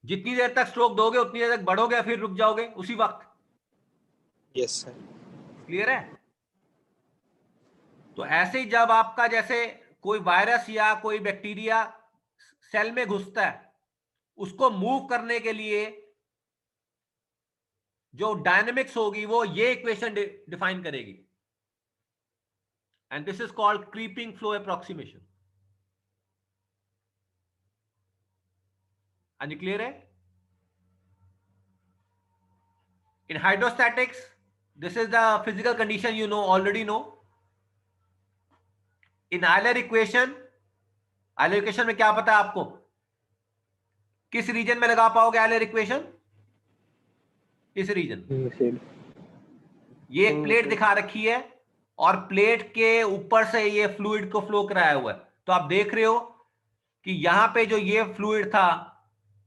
S2: जितनी देर तक स्ट्रोक दोगे उतनी देर तक बढ़ोगे, फिर रुक जाओगे उसी वक्त।
S5: Yes sir.
S2: क्लियर है? तो ऐसे ही जब आपका जैसे कोई वायरस या कोई बैक्टीरिया सेल में घुसता है, उसको मूव करने के लिए जो डायनेमिक्स होगी वो ये इक्वेशन डिफाइन करेगी, and this is called creeping flow approximation. हाँ जी, क्लियर है? In hydrostatics this is the physical condition you know, already know. In Euler equation में क्या पता है आपको? किस रीजन में लगा पाओगे आयलर इक्वेशन? इस रीजन। ये एक प्लेट दिखा रखी है और प्लेट के ऊपर से ये फ्लूइड को फ्लो कराया हुआ है। तो आप देख रहे हो कि यहां पे जो ये फ्लूइड था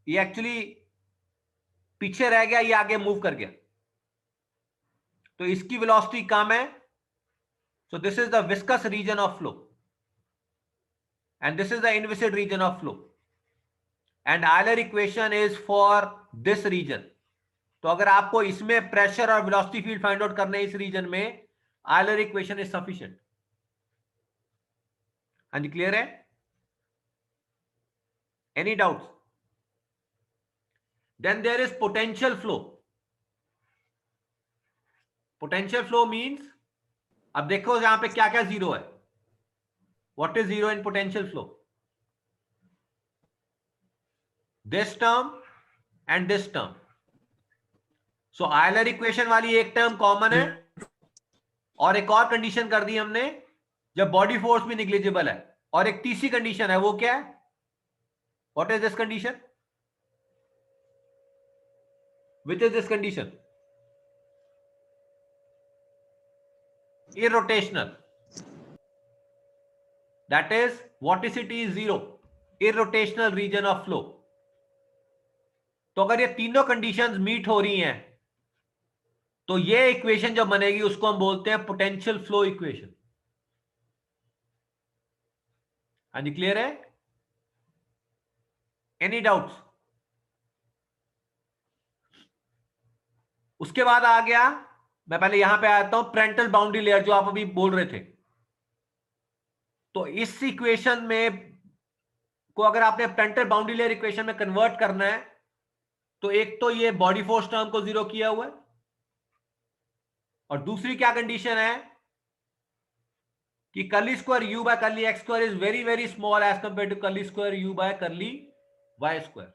S2: ये एक्चुअली पीछे रह गया, ये आगे मूव कर गया, तो इसकी वेलोसिटी कम है। So this is the viscous region of flow and this is the inviscid region of flow, and Euler equation is for this region. तो अगर आपको इसमें प्रेशर और वेलोसिटी फील्ड फाइंड आउट करना है इस रीजन में, आयलर इक्वेशन इज सफिशिएंट। हाँ जी, क्लियर है? Any doubts? Then there is potential flow. Potential flow means, अब देखो यहां पे क्या क्या जीरो है। What is zero in potential flow? This term and this term. So Euler equation वाली एक टर्म कॉमन है, और एक और कंडीशन कर दी हमने जब बॉडी फोर्स भी निग्लिजिबल है, और एक तीसरी कंडीशन है, वो क्या है? What is this condition? Which is this condition? irrotational, that is vorticity is zero, irrotational region of flow। तो अगर ये तीनों कंडीशंस मीट हो रही हैं तो ये इक्वेशन जो बनेगी उसको हम बोलते हैं पोटेंशियल फ्लो इक्वेशन। हाँ जी, क्लियर है? Any doubts? उसके बाद आ गया, मैं पहले यहां पे आता हूं, पेरेंटल बाउंड्री लेयर जो आप अभी बोल रहे थे। तो इस इक्वेशन में को अगर आपने पेरेंटल बाउंड्री लेयर इक्वेशन में कन्वर्ट करना है तो एक तो ये बॉडी फोर्स टर्म को जीरो किया हुआ है, और दूसरी क्या कंडीशन है कि curly square u by curly x square is very very small as compare to curly square u by curly y square.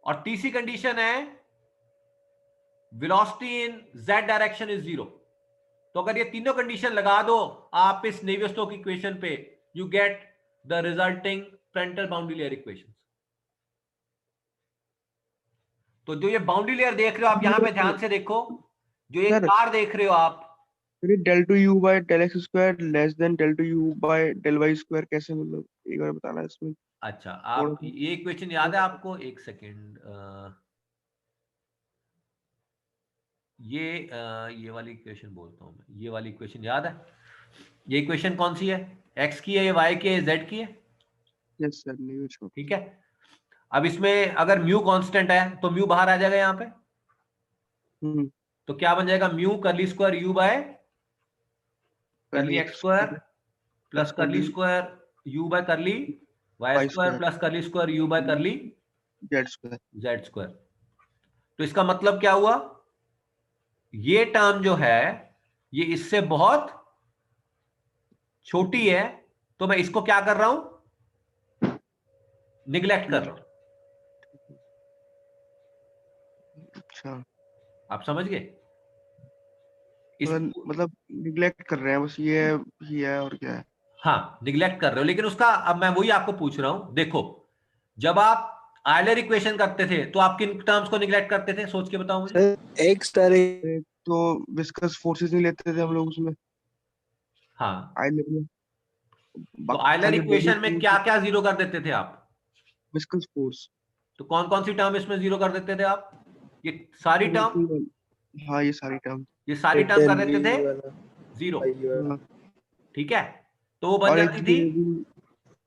S2: और तीसरी कंडीशन है velocity in z direction is 0। तो अगर ये तीनों कंडीशन लगा दो आप इस नेवियर-स्टोक्स इक्वेशन पे, you get the resulting frontal boundary layer equation. तो जो ये बाउंड्री लेयर देख रहे हो आप, यहां पे ध्यान से देखो, जो ये
S4: सर,
S2: कार देख रहे हो आप,
S4: del two u by del x square less than del two u by del y square कैसे, मतलब एक बार बताना इसमें।
S2: अच्छा आप ये इक्वेशन याद है आपको? एक सेकेंड, ये वाली इक्वेशन बोलता हूं मैं, ये वाली इक्वेशन याद है? ये इक्वेशन कौन सी है? x की है, ये y की है, z की है?
S4: यस सर, नहीं छोड़।
S2: ठीक है। अब इसमें अगर म्यू कांस्टेंट है तो म्यू बाहर आ जाएगा यहाँ पे, तो क्या बन जाएगा? Mu curly square u by curly x square plus curly square u by curly y square plus curly square u by curly
S4: z square.
S2: Z square. तो इसका मतलब क्या हुआ? ये टर्म जो है ये इससे बहुत छोटी है, तो मैं इसको क्या कर रहा हूं? निगलेक्ट कर रहा हूं।
S4: अच्छा,
S2: आप समझ गए?
S4: मतलब निग्लेक्ट कर रहे हैं बस, ये है और क्या है?
S2: हाँ, निगलेक्ट कर रहे हो, लेकिन उसका अब मैं वही आपको पूछ रहा हूं। देखो, जब आप आयलर इक्वेशन करते थे तो आप किन टर्म्स को निगलेक्ट करते थे? सोच के बताओ मुझे।
S5: सर एक्स डायरेक्शन
S4: एक तो विस्कस फोर्सेस नहीं लेते थे हम लोग उसमें,
S2: हाँ,
S4: आयलर में।
S2: तो आयलर इक्वेशन में क्या क्या जीरो कर देते थे आप?
S4: Viscous force.
S2: तो कौन कौन सी टर्म इसमें जीरो कर देते थे आप? ये सारी टर्म,
S4: हाँ ये सारी टर्म,
S2: ये सारी टर्म कर देते थे
S5: वाला
S2: जीरो।
S4: हाँ।
S2: ठीक है, तो वो बन
S4: और एक
S2: जाती थी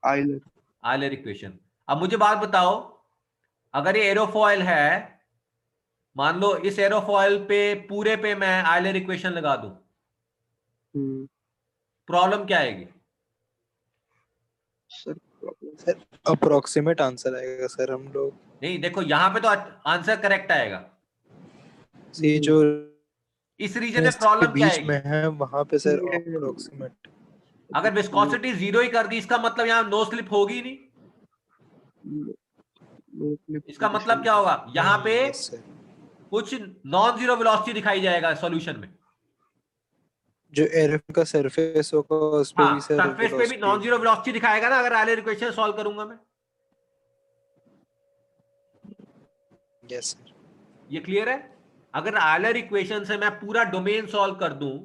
S4: आयलर।
S2: Euler equation. अब मुझे बात बताओ, अगर ये एरोफॉइल है, मान लो इस एरोफॉइल पे पूरे पे मैं आयलर इक्वेशन लगा दूं, प्रॉब्लम क्या आएगी?
S4: सर
S5: अप्रोक्सीमेट आंसर आएगा सर हम लोग।
S2: नहीं, देखो यहां पे तो आंसर करेक्ट आएगा,
S5: ये जो
S2: इस रीजन में
S5: के
S2: प्रॉब्लम क्या
S5: बीच
S2: आएगी?
S5: में है वहां पे सर अप्रोक्सीमेट।
S2: अगर विस्कोसिटी जीरो ही कर दी, इसका मतलब यहां नो स्लिप होगी ही नहीं। इसका मतलब क्या होगा? यहां पे
S5: यस सर,
S2: कुछ नॉन जीरो वेलोसिटी दिखाई जाएगा सॉल्यूशन में।
S5: जो एरर का सरफेस होगा उस पे
S2: हाँ,
S5: भी सर
S2: सरफेस पे भी नॉन जीरो वेलोसिटी दिखाएगा ना, अगर आयलर इक्वेशन सॉल्व करूंगा मैं।
S5: Yes sir.
S2: ये क्लियर है? अगर आयलर इक्वेशन से मैं पूरा डोमेन सॉल्व कर दूं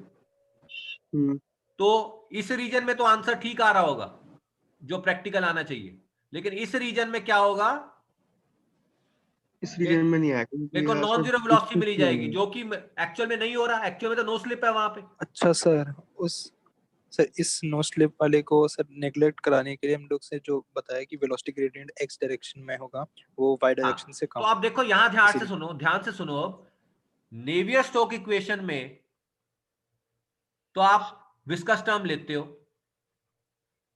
S2: तो इस रीजन में तो आंसर ठीक आ रहा होगा, जो प्रैक्टिकल आना चाहिए, लेकिन इस रीजन में क्या होगा?
S4: इस रीजन में नहीं आएगा,
S2: मेरे को नॉन जीरो वेलोसिटी मिली जाएगी, जो कि एक्चुअल में नहीं हो रहा। एक्चुअल में तो नो स्लिप है वहां पे।
S5: अच्छा सर, सर इस नो स्लिप वाले को सर नेग्लेक्ट कराने के लिए हम लोग से जो बताया कि वेलोसिटी ग्रेडियंट एक्स डायरेक्शन में होगा वो वाई डायरेक्शन से
S2: तो
S5: कम।
S2: आप देखो यहां ध्यान से सुनो। नेवियर स्टोक इक्वेशन में तो आप विस्कस टर्म लेते हो,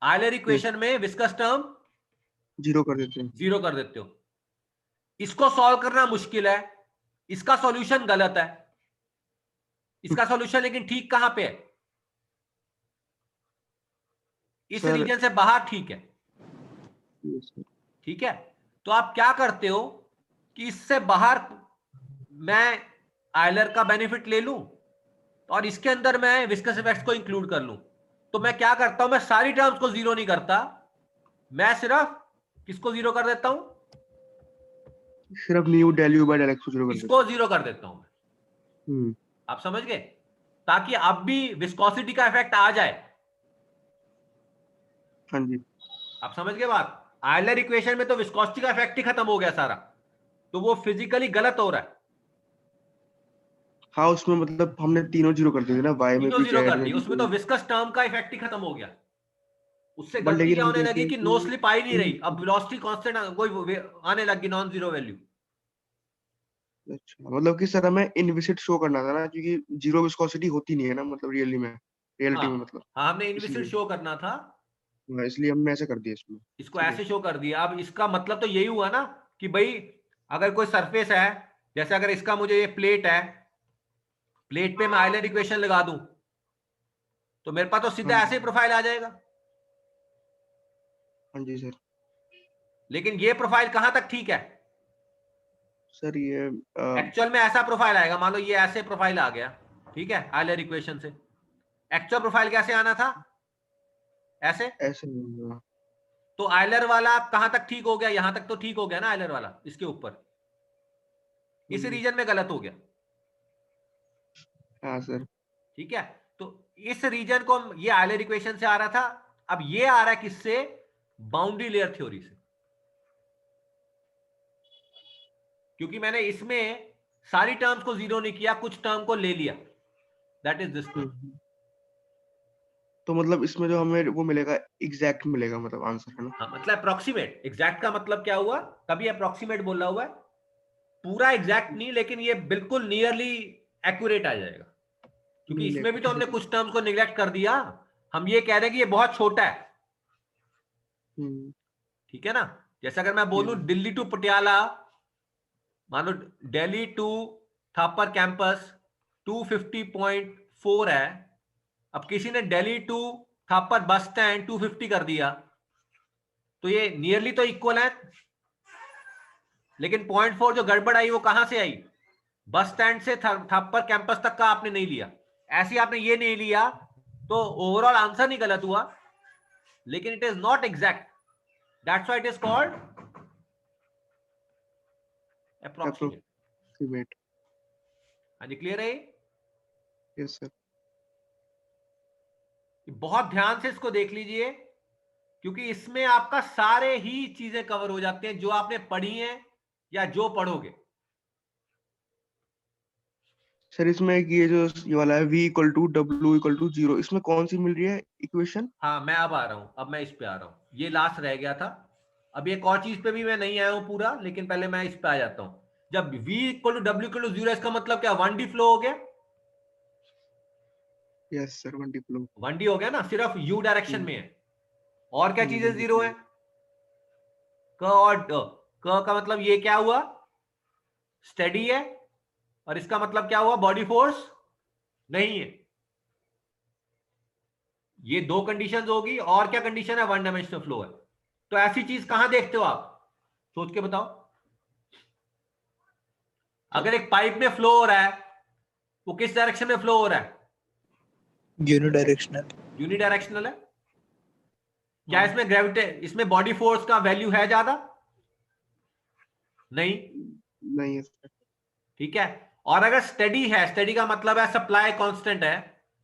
S2: आयलर इक्वेशन में विस्कस टर्म
S4: जीरो कर देते हैं।
S2: जीरो कर देते हो। इसको सॉल्व करना मुश्किल है, इसका सॉल्यूशन गलत है, इसका सॉल्यूशन लेकिन ठीक कहां पे है? इस रीजन से बाहर। ठीक है, ठीक है। तो आप क्या करते हो कि इससे बाहर मैं आयलर का बेनिफिट ले लूं और इसके अंदर मैं विस्कस इफेक्ट्स को इंक्लूड कर लूं। तो मैं क्या करता हूं, मैं सारी टर्म्स को जीरो नहीं करता, मैं सिर्फ किसको जीरो कर देता हूं?
S4: सिर्फ new del u by del x को जीरो कर देते
S2: इसको जीरो कर देता हूं मैं।
S4: हैं।
S2: आप समझ गए? ताकि अब भी विस्कोसिटी का इफेक्ट आ जाए।
S4: हाँ जी।
S2: आप समझ गए बात? आयलर इक्वेशन में तो विस्कोसिटी का इफेक्ट ही खत्म हो गया सारा, तो वो फिजिकली गलत हो रहा है।
S4: हाँ उसमें मतलब हमने तीनों जीरो कर दिए ना, y में
S2: तीनों
S4: भी
S2: जीरो
S4: z
S2: कर
S4: में
S2: दिए,
S4: भी।
S2: उसमें तो विस्कस टर्म का इफेक्ट ही खत्म हो गया। उससे
S4: बट
S2: गलती
S4: लेकिन
S2: क्या
S4: हम
S2: होने
S4: कहते
S2: लगी
S4: हैं
S2: कि नो स्लिप आ ही नहीं रही, अब वेलोसिटी कांस्टेंट कोई आने लगी, नॉन जीरो वैल्यू।
S4: अच्छा मतलब कि सर हमें इनविसिड शो करना था ना, क्योंकि जीरो विस्कोसिटी होती नहीं है ना, मतलब रियलिटी में मतलब।
S2: हाँ, हमने इनविसिड
S4: इसलिए
S2: शो करना था,
S4: इसलिए हमने ऐसा कर दिया इसमें।
S2: इसको ऐसे शो कर दिया। अब इसका मतलब तो यही हुआ ना कि भाई अगर कोई सरफेस है, जैसे अगर इसका मुझे ये प्लेट है, प्लेट पे मैं आयलर इक्वेशन लगा दूं तो मेरे पास तो सीधा ऐसे ही प्रोफाइल आ जाएगा।
S4: हाँ जी सर।
S2: लेकिन ये प्रोफाइल कहां तक ठीक है?
S4: सर ये
S2: एक्चुअल में ऐसा प्रोफाइल आएगा, मान लो ये ऐसे प्रोफाइल आ गया, ठीक है, आयलर इक्वेशन से। एक्चुअल प्रोफाइल कैसे आना था? ऐसे।
S4: ऐसे नहीं होगा।
S2: तो आयलर वाला कहां तक ठीक हो गया? यहां तक तो ठीक हो गया ना आयलर वाला, इसके ऊपर इस रीजन में गलत हो गया,
S4: हाँ सर।
S2: ठीक है। तो इस रीजन को ये आयलर इक्वेशन से आ रहा था, अब ये आ रहा है किससे? बाउंड्री लेयर थ्योरी से। क्योंकि मैंने इसमें सारी टर्म्स को जीरो नहीं किया, कुछ टर्म को ले लिया, दैट इज दिस टर्म।
S4: तो मतलब इसमें जो हमें वो मिलेगा एग्जैक्ट मिलेगा, मतलब आंसर है ना?
S2: हाँ, मतलब अप्रोक्सीमेट। एग्जैक्ट का मतलब क्या हुआ? कभी अप्रोक्सीमेट बोला हुआ है, पूरा एग्जैक्ट नहीं, लेकिन ये बिल्कुल नियरली एक्यूरेट आ जाएगा। क्योंकि इसमें भी तो हमने कुछ टर्म्स को निगलेक्ट कर दिया, हम ये कह रहे हैं कि ये बहुत छोटा है, ठीक है ना। जैसे अगर मैं बोलूं दिल्ली टू पटियाला, मान लो दिल्ली टू थापर कैंपस 250.4 है, अब किसी ने Delhi to Thapar bus stand 250 कर दिया, तो ये नियरली तो इक्वल है, लेकिन 0.4 जो गड़बड़ आई वो कहां से आई? बस स्टैंड से थापर कैंपस तक का आपने नहीं लिया, ऐसे आपने ये नहीं लिया, तो ओवरऑल आंसर नहीं गलत हुआ, लेकिन it is not exact, that's why it is called approximate. हाँ जी, क्लियर है?
S4: Yes sir.
S2: बहुत ध्यान से इसको देख लीजिए, क्योंकि इसमें आपका सारे ही चीजें कवर हो जाते हैं जो आपने पढ़ी हैं या जो पढ़ोगे।
S4: सर इसमें ये जो ये वाला है v equal to w equal to 0, इसमें कौन सी मिल रही है इक्वेशन?
S2: हाँ, मैं अब आ रहा हूं, अब मैं इस पे आ रहा हूं, ये लास्ट रह गया था। अब एक और चीज पे भी मैं नहीं आया हूं पूरा, लेकिन पहले मैं इस पे आ जाता हूं। जब v equal to w equal to 0, इसका मतलब क्या? 1D फ्लो हो गया।
S4: Yes sir, 1D flow.
S2: 1D हो गया ना, सिर्फ u डायरेक्शन में है, और क्या चीजें जीरो है? क और ड। क का मतलब ये क्या हुआ? स्टेडी है, और इसका मतलब क्या हुआ? बॉडी फोर्स नहीं है। ये दो कंडीशंस होगी, और क्या कंडीशन है? वन डायमेंशनल फ्लो है। तो ऐसी चीज कहां देखते हो आप? सोच के बताओ। अगर एक पाइप में फ्लो हो रहा है, वो किस डायरेक्शन में फ्लो हो रहा है?
S5: यूनिडायरेक्शनल।
S2: यूनिडायरेक्शनल है। क्या इसमें ग्रेविटी, इसमें बॉडी फोर्स का वैल्यू है ज्यादा? नहीं
S4: है सर।
S2: ठीक है। और अगर स्टेडी है, स्टेडी का मतलब है सप्लाई कांस्टेंट है,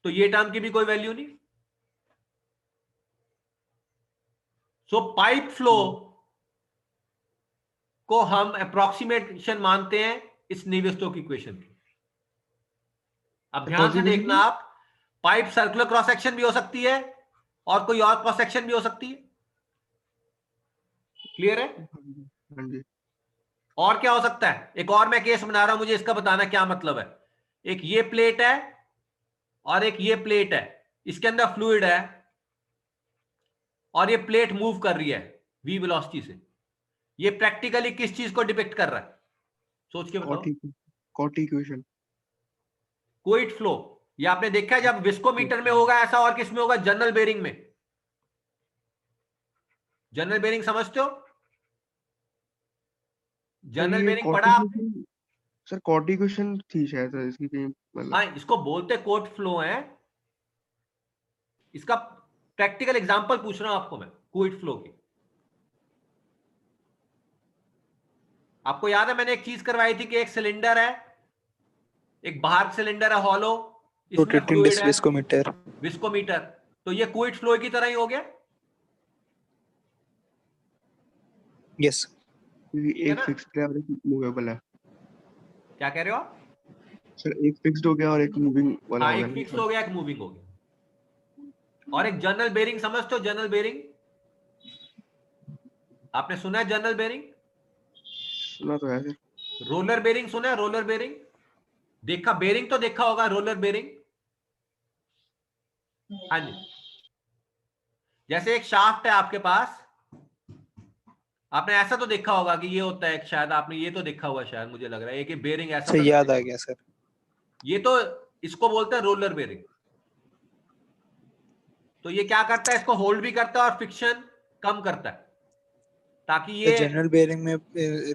S2: तो ये टर्म की भी कोई वैल्यू नहीं। सो पाइप फ्लो को हम अप्रोक्सीमेशन मानते हैं इस नेवियर-स्टोक्स इक्वेशन की। अब ध्यान से देखना आप, पाइप सर्कुलर क्रॉस सेक्शन भी हो सकती है और कोई और क्रॉस सेक्शन भी हो सकती है। क्लियर है?
S4: हाँ जी।
S2: और क्या हो सकता है? एक और मैं केस बना रहा हूं, मुझे इसका बताना क्या मतलब है। एक ये प्लेट है और एक ये प्लेट है, इसके अंदर फ्लूइड है और ये प्लेट मूव कर रही है v वेलोसिटी से। ये प्रैक्टिकली किस चीज को डिपिक्ट कर रहा है? सोच के बताओ।
S4: Couette equation.
S2: Couette flow. ये आपने देखा है जब विस्कोमीटर में होगा ऐसा, और किस में होगा? जनरल बेरिंग में। जनरल बेरिंग समझते हो? जनरल बेरिंग पढ़ा आपने?
S4: सर कॉटी इक्वेशन थी शायद सर इसकी कहीं, मतलब।
S2: हाँ, इसको बोलते कोट फ्लो है। इसका प्रैक्टिकल एग्जांपल पूछ रहा हूं आपको मैं, कोइट फ्लो की। आपको याद है मैंने एक चीज करवाई थी कि एक सिलेंडर है, एक बाहर सिलेंडर है हॉलो, इसमें
S5: रोटेटिंग
S2: फ्लूइड है,
S5: विस्कोमीटर।
S2: विस्कोमीटर। तो ये कोइट फ्लो की तरह ही हो गया।
S5: यस।
S4: एक फिक्स्ड है और एक मूवेबल है।
S2: क्या कह रहे हो आप?
S4: सर एक फिक्स्ड हो गया और एक मूविंग वाला
S2: हाँ,
S4: हो गया
S2: एक
S4: ना?
S2: फिक्स हो गया, एक मूविंग हो गया। और एक जनरल बेरिंग समझते हो? जनरल बेरिंग आपने सुना है? जनरल बेरिंग
S4: सुना तो है सर।
S2: रोलर बेरिंग सुना है? रोलर बेरिंग देखा, बेरिंग तो देखा होगा, रोलर बेरिंग। हाँ जी। जैसे एक शाफ्ट है आपके पास, आपने ऐसा तो देखा होगा कि ये होता है, शायद आपने ये तो देखा हुआ, शायद मुझे लग रहा है कि बेरिंग ऐसा
S5: सर याद आ गया सर।
S2: ये तो इसको बोलते हैं रोलर बेरिंग। तो ये क्या करता है? इसको होल्ड भी करता है और फ्रिक्शन कम करता है। ताकि ये
S5: जनरल बेयरिंग में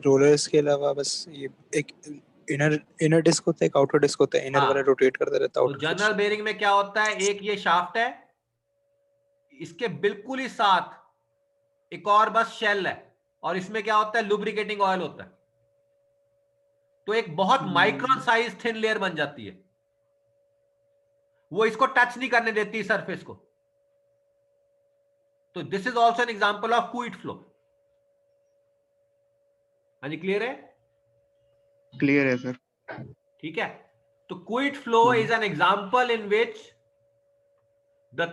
S5: रोलर्स के अलावा बस ये एक इनर डिस्क होता है, एक आउटर डिस्क होता है, इनर
S2: हाँ,
S5: वाला रोटेट करता रहता है,
S2: तो
S5: आउटर
S2: जनरल बेयरिंग में क्या होता है, एक ये शाफ्ट है, इसके बिल्कुल ही साथ एक और बस शेल है, और इसमें क्या होता है, लुब्रिकेटिंग ऑयल होता है। तो एक बहुत माइक्रोन साइज थिन लेयर बन जाती है, वो इसको टच नहीं करने देती सरफेस को। तो this is also an example of quit flow. हाँ जी, क्लियर है?
S4: क्लियर है सर।
S2: ठीक है, तो quit flow is an example in which the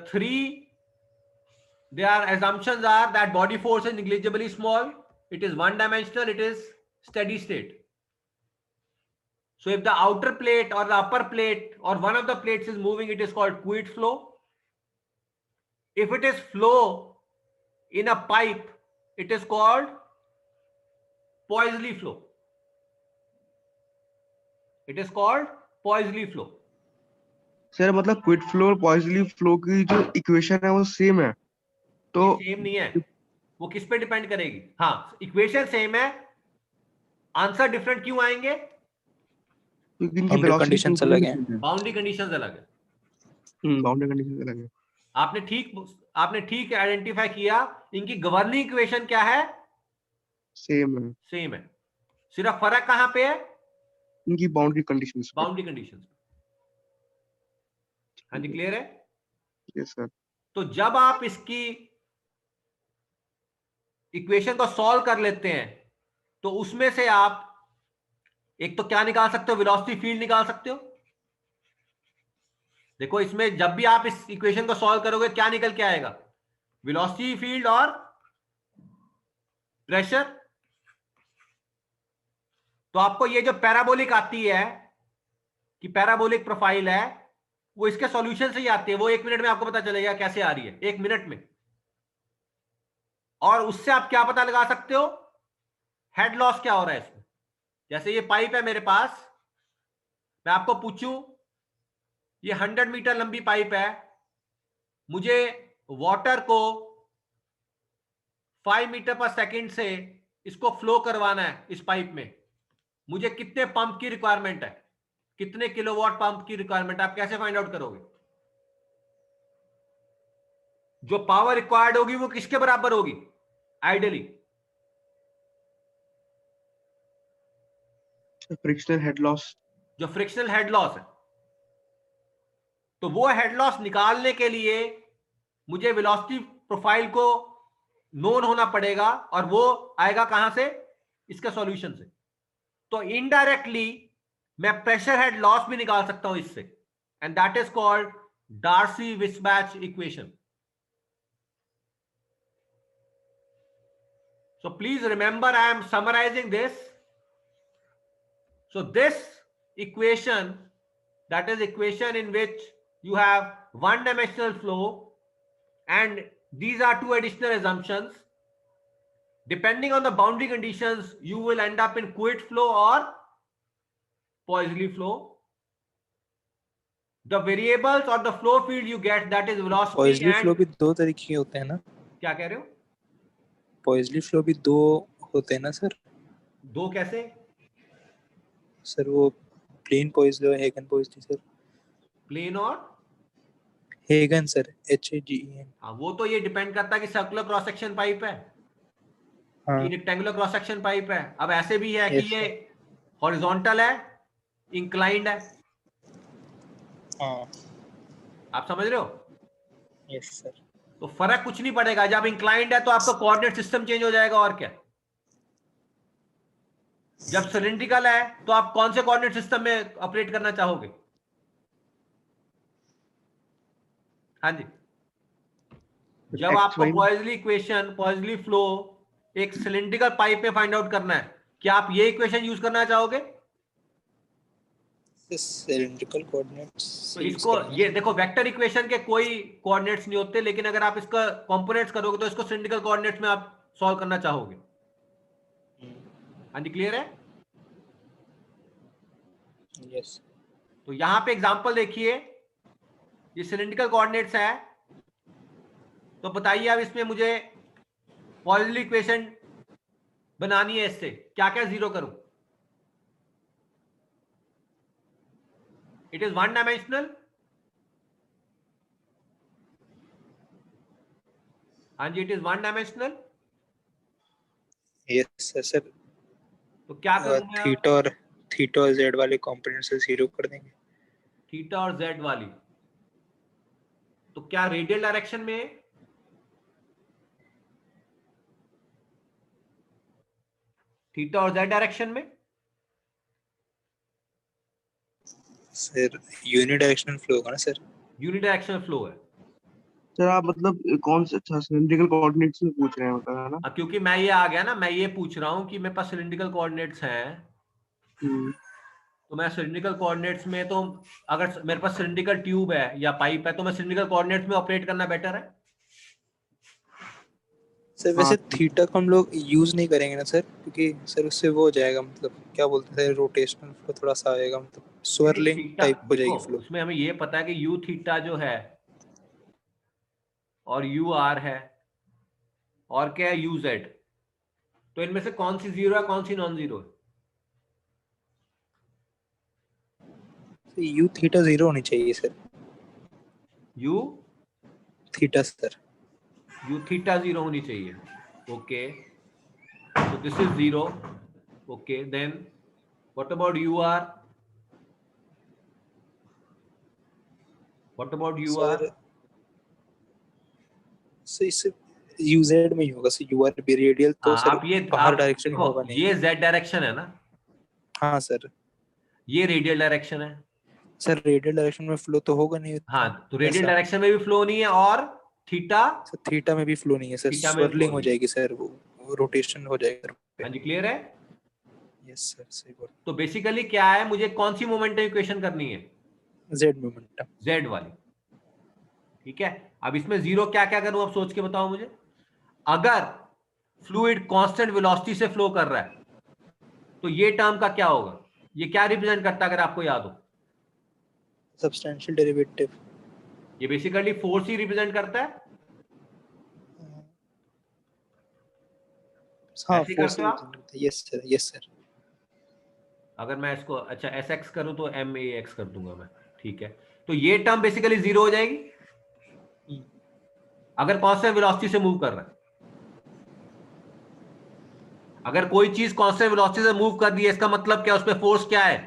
S2: their assumptions are that body force is negligibly small, it is one dimensional, it is steady state. So if the outer plate or the upper plate or one of the plates is moving, it is called fluid flow. If it is flow in a pipe, it is called Poiseuille flow. It is called Poiseuille flow.
S4: Sir मतलब quit flow और पॉइजली flow की जो equation है वो same है, तो
S2: same नहीं है, वो किस पे डिपेंड करेगी? हाँ, इक्वेशन सेम है, आंसर डिफरेंट क्यों आएंगे?
S4: क्योंकि इनकी
S5: बाउंड्री
S4: वेलोसिटी
S5: कंडीशंस अलग हैं।
S2: बाउंड्री कंडीशंस अलग है।
S4: बाउंड्री कंडीशन अलग है।
S2: आपने ठीक आइडेंटिफाई किया, इनकी गवर्निंग इक्वेशन क्या है?
S4: सेम है,
S2: सेम है, सिर्फ फर्क कहां पे है?
S4: इनकी बाउंड्री कंडीशंस।
S2: Boundary conditions. हाँ जी, क्लियर है?
S4: Yes sir.
S2: तो जब आप इसकी इक्वेशन को सॉल्व कर लेते हैं, तो उसमें से आप एक तो क्या निकाल सकते हो, वेलोसिटी फील्ड निकाल सकते हो। देखो, इसमें जब भी आप इस इक्वेशन को सॉल्व करोगे, क्या निकल के आएगा? वेलोसिटी फील्ड और प्रेशर। तो आपको ये जो पैराबोलिक आती है कि पैराबोलिक प्रोफाइल है, वो इसके सॉल्यूशन से ही आती है। वो 1 मिनट में आपको पता चलेगा कैसे आ रही है, 1 मिनट में। और उससे आप क्या पता लगा सकते हो, हेड लॉस क्या हो रहा है इसमें। जैसे ये पाइप है मेरे पास, मैं आपको पूछूं, ये 100 मीटर लंबी पाइप है, मुझे वाटर को 5 मीटर पर सेकंड से इसको फ्लो करवाना है इस पाइप में, मुझे कितने पंप की रिक्वायरमेंट है, कितने किलोवाट पंप की रिक्वायरमेंट, आप कैसे फाइंड आउट करोगे? जो पावर रिक्वायर्ड होगी वो किसके बराबर होगी आइडियली?
S4: Frictional head loss.
S2: जो फ्रिक्शनल हेड लॉस है। तो वो हेड लॉस निकालने के लिए मुझे वेलोसिटी प्रोफाइल को नोन होना पड़ेगा, और वो आएगा कहां से? इसके सॉल्यूशन से। तो इनडायरेक्टली मैं प्रेशर हेड लॉस भी निकाल सकता हूं इससे, and that is called Darcy Weisbach equation. So please remember, I am summarizing this. So this equation, that is equation in which you have one-dimensional flow, and these are two additional assumptions. Depending on the boundary conditions, you will end up in Couette flow or Poiseuille flow. The variables or the flow field you get, that is velocity
S5: Poiseuille flow
S2: and
S5: भी दो तरीके के होते हैं ना?
S2: क्या कह रहे हो?
S5: पॉइजली फ्लो भी दो होते हैं ना सर?
S2: दो कैसे?
S5: सर वो प्लेन पॉइजली और हेगन पॉइजली सर।
S2: प्लेन और
S5: हेगन सर, HAGEN।
S2: हाँ, वो तो ये डिपेंड करता है कि सर्कुलर क्रॉस सेक्शन पाइप है
S5: हाँ
S2: कि रेक्टेंगुलर क्रॉस सेक्शन पाइप है। अब ऐसे भी है कि
S5: Yes,
S2: ये हॉरिजॉन्टल है, इंक्लाइंड है,
S5: हाँ
S2: आप समझ रहे हो?
S5: Yes sir.
S2: तो फर्क कुछ नहीं पड़ेगा, जब इंक्लाइंड है तो आपका कोऑर्डिनेट सिस्टम चेंज हो जाएगा, और क्या। जब सिलिंड्रिकल है तो आप कौन से कोऑर्डिनेट सिस्टम में ऑपरेट करना चाहोगे? हाँ जी, जब आपको पॉइजली इक्वेशन, पॉइजली फ्लो एक सिलिंड्रिकल पाइप में फाइंड आउट करना है, क्या आप ये इक्वेशन यूज करना चाहोगे?
S5: Cylindrical coordinates.
S2: तो इसको ये देखो, वेक्टर इक्वेशन के कोई कोऑर्डिनेट्स नहीं होते, लेकिन अगर आप इसका कंपोनेंट्स करोगे तो इसको सिलिंड्रिकल कोऑर्डिनेट्स में आप सॉल्व करना चाहोगे। हाँ जी, क्लियर है?
S5: यस।
S2: तो यहां पे एग्जांपल देखिए, ये सिलिंड्रिकल कोऑर्डिनेट्स है, तो बताइए अब इसमें मुझे पॉइजली इक्वेशन बनानी है इससे, क्या क्या जीरो करूं? It is one dimensional. हाँ जी, it is one dimensional.
S5: Yes sir.
S2: तो क्या करूं मैं?
S5: थीटा और जेड वाले कंपोनेंट से जीरो कर देंगे।
S2: थीटा और जेड वाली, तो क्या रेडियल डायरेक्शन में है? थीटा और जेड डायरेक्शन में?
S5: सर यूनिडायरेक्शनल फ्लो होगा ना सर?
S2: यूनिडायरेक्शनल फ्लो है।
S4: सर आप मतलब कौन से अच्छा सिलेंड्रिकल कोऑर्डिनेट्स में पूछ रहे हैं मतलब, है ना?
S2: क्योंकि मैं ये आ गया ना, मैं ये पूछ रहा हूं कि मेरे पास सिलिंड्रिकल कोऑर्डिनेट्स हैं, तो मैं सिलिंड्रिकल कोऑर्डिनेट्स में, तो अगर मेरे पास सिलिंड्रिकल ट्यूब है या पाइप है, तो मैं सिलिंड्रिकल कोऑर्डिनेट्स में ऑपरेट करना बेटर है।
S5: सर वैसे थीटा को हम लोग यूज नहीं करेंगे ना सर, क्योंकि सर उससे वो हो जाएगा, मतलब क्या बोलते हैं, रोटेशनल फ्लो थोड़ा सा आएगा, मतलब स्वर्लिंग
S2: थीटा
S5: टाइप हो जाएगी
S2: देखो,
S5: फ्लो।
S2: उसमें हमें ये पता है कि यू थीटा जो है और यू आर है और क्या है यू जेड, तो इनमें से कौन सी जीरो है कौन सी नॉन जीरो है?
S5: यू थीटा जीरो होनी चाहिए sir.
S2: You
S5: theta sir.
S2: You theta zero होनी चाहिए। Okay, so this is zero. Okay, then what about UR? What about UR?
S5: Sir इससे यूजेड में ही होगा सर, यूआर भी रेडियल तो सर
S2: आप ये
S5: बाहर
S2: आप
S5: डायरेक्शन में
S2: देखो,
S5: होगा नहीं।
S2: ये Z डायरेक्शन है ना,
S5: हाँ सर।
S2: ये रेडियल डायरेक्शन है।
S5: सर रेडियल डायरेक्शन में फ्लो तो होगा नहीं।
S2: हाँ, तो रेडियल
S5: ऐसा।
S2: डायरेक्शन में भी फ्लो नहीं है, और थीटा
S5: सर थीटा में भी फ्लो नहीं है सर,
S2: थीटा में फ्लो
S5: स्वर्लिंग हो
S2: नहीं है।
S5: जाएगी सर, वो रोटेशन हो जाएगा।
S2: हाँ जी, क्लियर है?
S5: यस सर, सही बात।
S2: तो बेसिकली क्या है, मुझे कौन सी मोमेंटम इक्वेशन करनी है?
S5: Z momentum.
S2: जेड वाली। ठीक है, अब इसमें जीरो क्या क्या करूं, अब सोच के बताओ मुझे। अगर फ्लूइड कांस्टेंट वेलोसिटी से फ्लो कर रहा है, तो ये टर्म का क्या होगा? ये क्या रिप्रेजेंट करता है अगर आपको याद हो?
S5: Substantial derivative.
S2: ये बेसिकली फोर्स ही रिप्रेजेंट करता है।
S5: हाँ,
S2: ऐसे
S5: फोर्स
S2: करते हो आप?
S5: रिप्रेजेंट करता है। Yes sir, yes sir.
S2: अगर मैं इसको अच्छा एस एक्स करूं तो एम ए एक्स कर दूंगा मैं। ठीक है, तो ये टर्म बेसिकली जीरो हो जाएगी अगर कांस्टेंट वेलोसिटी से मूव कर रहा है। अगर कोई चीज कांस्टेंट वेलोसिटी से मूव कर रही है, इसका मतलब क्या, उसमें फोर्स क्या है?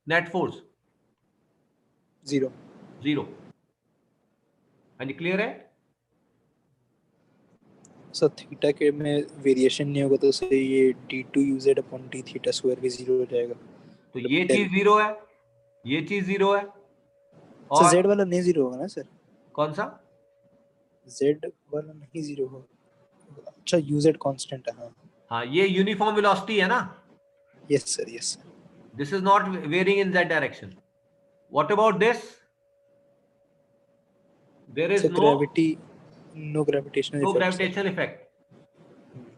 S2: Net force
S5: zero.
S2: जीरो। हाँ जी, क्लियर है?
S5: सर थीटा के में वेरिएशन नहीं होगा तो सर ये d2uz upon d theta square भी जीरो हो जाएगा।
S2: तो ये चीज जीरो है, ये चीज जीरो है,
S5: सर
S2: और
S5: z वाला नहीं जीरो होगा ना सर?
S2: कौन सा?
S5: z वाला नहीं जीरो होगा। अच्छा, uz कांस्टेंट है। हाँ
S2: हाँ, ये यूनिफॉर्म वेलोसिटी है ना।
S5: Yes sir, yes sir.
S2: This is not varying in that direction. What about this? There is
S5: sir
S2: no
S5: gravity, no gravitational effect.
S2: Gravitational effect,